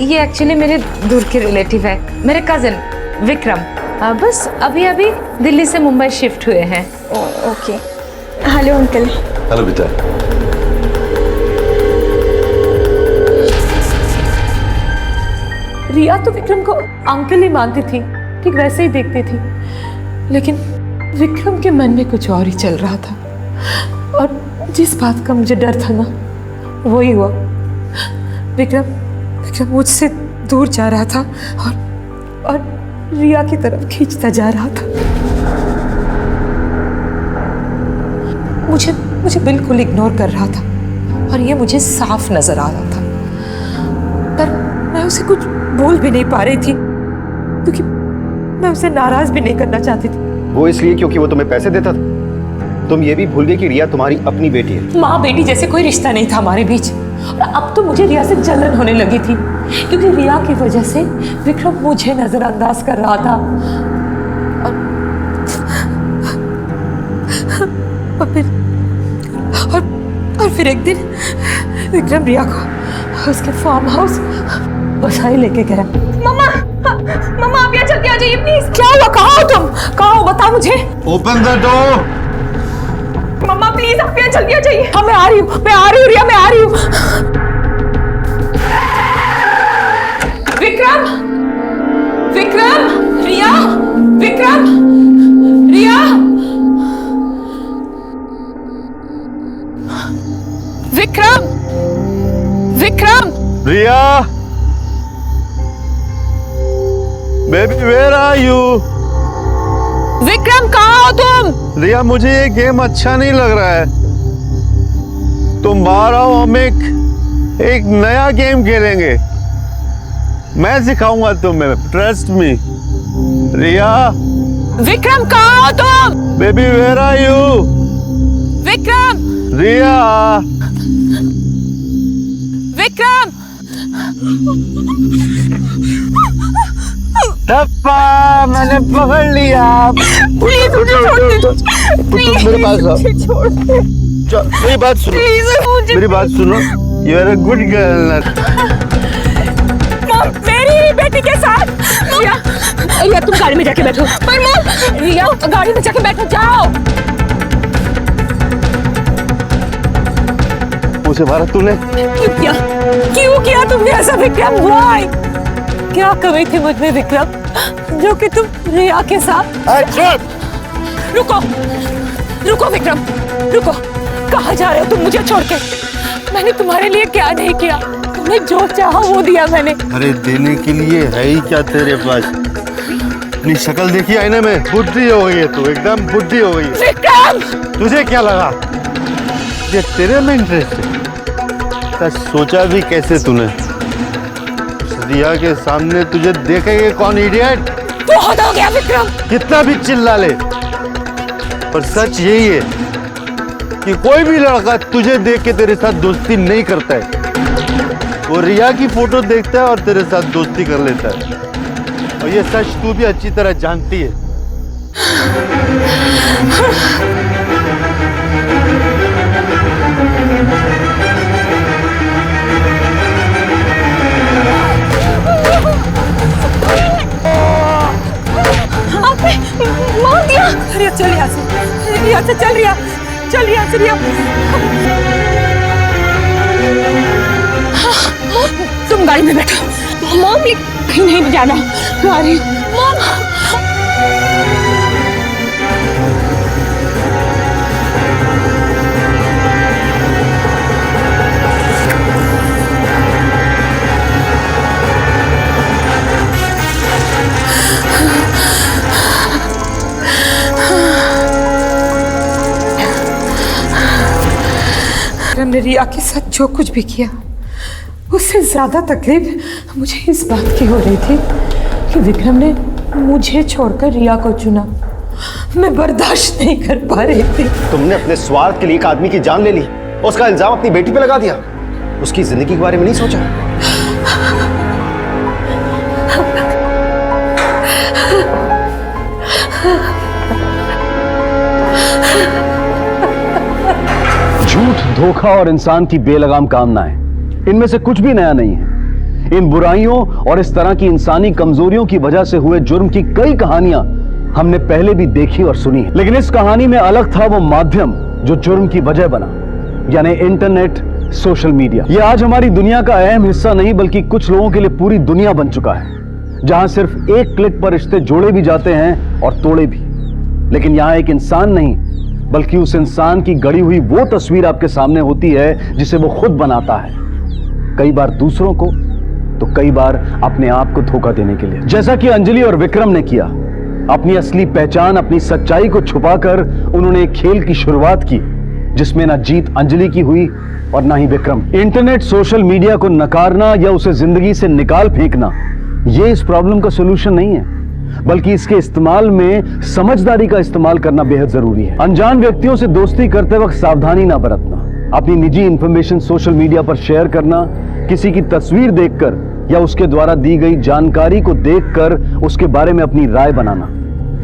ये एक्चुअली मेरे दूर के रिलेटिव है, मेरे कजिन विक्रम। बस अभी अभी दिल्ली से मुंबई शिफ्ट हुए हैं। ओके। Hello uncle. हेलो बेटा। रिया तो विक्रम को अंकल ही मानती थी, ठीक वैसे ही देखती थी, लेकिन विक्रम के मन में कुछ और ही चल रहा था। और जिस बात का मुझे डर था ना, वही हुआ। विक्रम मुझसे दूर जा रहा था और रिया की तरफ खींचता जा रहा था। मुझे बिल्कुल इग्नोर कर रहा था और ये मुझे साफ नजर आ रहा था, पर मैं उसे कुछ बोल भी नहीं पा रही थी क्योंकि मैं उसे नाराज भी नहीं करना चाहती थी। वो इसलिए क्योंकि वो तुम्हें पैसे देता था। तुम ये भी भूल गए कि रिया तुम्हारी अपनी बेटी है। माँ बेटी जैसे कोई रिश्ता नहीं था हमारे बीच, और अब तो मुझे रिया से जलन होने लगी थी क्योंकि रिया की वजह से विक्रम मुझे नजरअंदाज कर रहा था। और फिर एक दिन विक्रम रिया को उसके फार्म हाउस बसाई लेके गया। मम्मा, मम्मा आप यहाँ जल्दी आ जाइए प्लीज। क्या हुआ? कहाँ हो तुम? कहाँ हो बताओ मुझे। Open the door. मम्मा प्लीज आप यहाँ जल्दी आ जाइए। हाँ मैं आ रही हूँ रिया, मैं आ रही हूँ। Vikram, Riya, Riya, Vikram, Riya, baby where are you? Vikram कहाँ हो तुम? रिया, मुझे ये गेम अच्छा नहीं लग रहा है। तुम बाहर आओ, हम एक नया गेम खेलेंगे। मैं सिखाऊंगा तुम्हें, ट्रस्ट मी। रिया, विक्रम कहाँ हो तुम? Baby where are you? Vikram, Riya, Vikram, टप्पा, मैंने पकड़ लिया। प्लीज मुझे छोड़ दो। तुम मेरे पास आओ। मेरी बात सुनो, मेरी बात सुनो। You are a good girl. मेरी ही बेटी के साथ। रिया तुम गाड़ी में जाके बैठो। पर मॉम, रिया गाड़ी में जाके बैठो, जाओ। मुझे मारा तूने? क्यों किया तुमने ऐसा विक्रम? व्हाई? क्या कमी थी मुझ में विक्रम जो कि तुम रिया के साथ? रुको विक्रम, रुको। कहाँ जा रहे हो तुम मुझे छोड़ के? मैंने तुम्हारे लिए क्या नहीं किया? तुमने जो चाहा वो दिया मैंने। अरे देने के लिए है ही क्या तेरे पास? अपनी शक्ल देखी आईने में, बुद्धि हो गई है तू, एकदम बुद्धि हो गई है। विक्रम! तुझे क्या लगा ये तेरे में इंटरेस्ट है? सोचा भी कैसे तूने? रिया के सामने तुझे देखेंगे कौन इडियट? बहुत हो गया विक्रम। कितना भी चिल्ला ले, पर सच यही है कि कोई भी लड़का तुझे देख के तेरे साथ दोस्ती नहीं करता है। वो रिया की फोटो देखता है और तेरे साथ दोस्ती कर लेता है, और ये सच तू भी अच्छी तरह जानती है। आपने मार दिया। रिया चल यहाँ से, रिया से चल, रिया चल, रिया से, रिया। तुम गाड़ी में बैठो। मॉम कहीं नहीं जाना। आ रही मॉम। हमने रिया के साथ जो कुछ भी किया उससे ज्यादा तकलीफ मुझे इस बात की हो रही थी कि विक्रम ने मुझे छोड़कर रिया को चुना। मैं बर्दाश्त नहीं कर पा रही थी। तुमने अपने स्वार्थ के लिए एक आदमी की जान ले ली, उसका इल्जाम अपनी बेटी पे लगा दिया, उसकी जिंदगी के बारे में नहीं सोचा। धोखा और इंसान की बेलगाम कामनाएं, इनमें से कुछ भी नया नहीं है। इन बुराइयों और इस तरह की इंसानी कमजोरियों की वजह से हुए जुर्म की कई कहानियां हमने पहले भी देखी और सुनी है, लेकिन इस कहानी में अलग था वो माध्यम जो जुर्म की वजह बना, यानी इंटरनेट, सोशल मीडिया। यह आज हमारी दुनिया का अहम हिस्सा नहीं बल्कि कुछ लोगों के लिए पूरी दुनिया बन चुका है, जहां सिर्फ एक क्लिक पर रिश्ते जोड़े भी जाते हैं और तोड़े भी। लेकिन यहां एक इंसान नहीं बल्कि उस इंसान की गढ़ी हुई वो तस्वीर आपके सामने होती है जिसे वो खुद बनाता है, कई बार दूसरों को तो कई बार अपने आप को धोखा देने के लिए, जैसा कि अंजलि और विक्रम ने किया। अपनी असली पहचान, अपनी सच्चाई को छुपाकर उन्होंने एक खेल की शुरुआत की जिसमें ना जीत अंजलि की हुई और ना ही विक्रम। इंटरनेट, सोशल मीडिया को नकारना या उसे जिंदगी से निकाल फेंकना ये इस प्रॉब्लम का सलूशन नहीं है, बल्कि इसके इस्तेमाल में समझदारी का इस्तेमाल करना बेहद जरूरी है। अनजान व्यक्तियों से दोस्ती करते वक्त सावधानी ना बरतना, अपनी निजी इंफॉर्मेशन सोशल मीडिया पर शेयर करना, किसी की तस्वीर देखकर या उसके द्वारा दी गई जानकारी को देखकर उसके बारे में अपनी राय बनाना,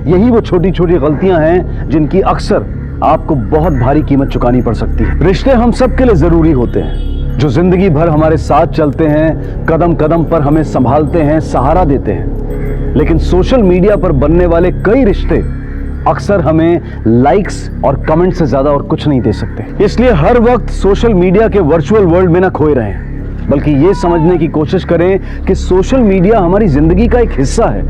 यही वो छोटी छोटी गलतियां हैं जिनकी अक्सर आपको बहुत भारी कीमत चुकानी पड़ सकती है। रिश्ते हम सब के लिए जरूरी होते हैं, जो जिंदगी भर हमारे साथ चलते हैं, कदम कदम पर हमें संभालते हैं, सहारा देते हैं। लेकिन सोशल मीडिया पर बनने वाले कई रिश्ते अक्सर हमें लाइक्स और कमेंट से ज्यादा और कुछ नहीं दे सकते। इसलिए हर वक्त सोशल मीडिया के वर्चुअल वर्ल्ड में ना खोए रहें, बल्कि ये समझने की कोशिश करें कि सोशल मीडिया हमारी जिंदगी का एक हिस्सा है,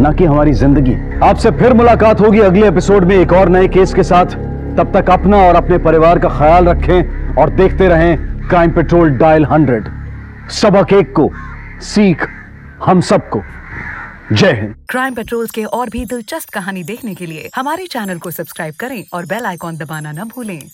ना कि हमारी जिंदगी। आपसे फिर मुलाकात होगी अगले एपिसोड में एक और नए केस के साथ। तब तक अपना और अपने परिवार का ख्याल रखें और देखते रहें क्राइम पेट्रोल डायल 100। सबक एक को, सीख हम सबको। जय हिंद। क्राइम पेट्रोल के और भी दिलचस्प कहानी देखने के लिए हमारे चैनल को सब्सक्राइब करें और बेल आइकॉन दबाना न भूलें।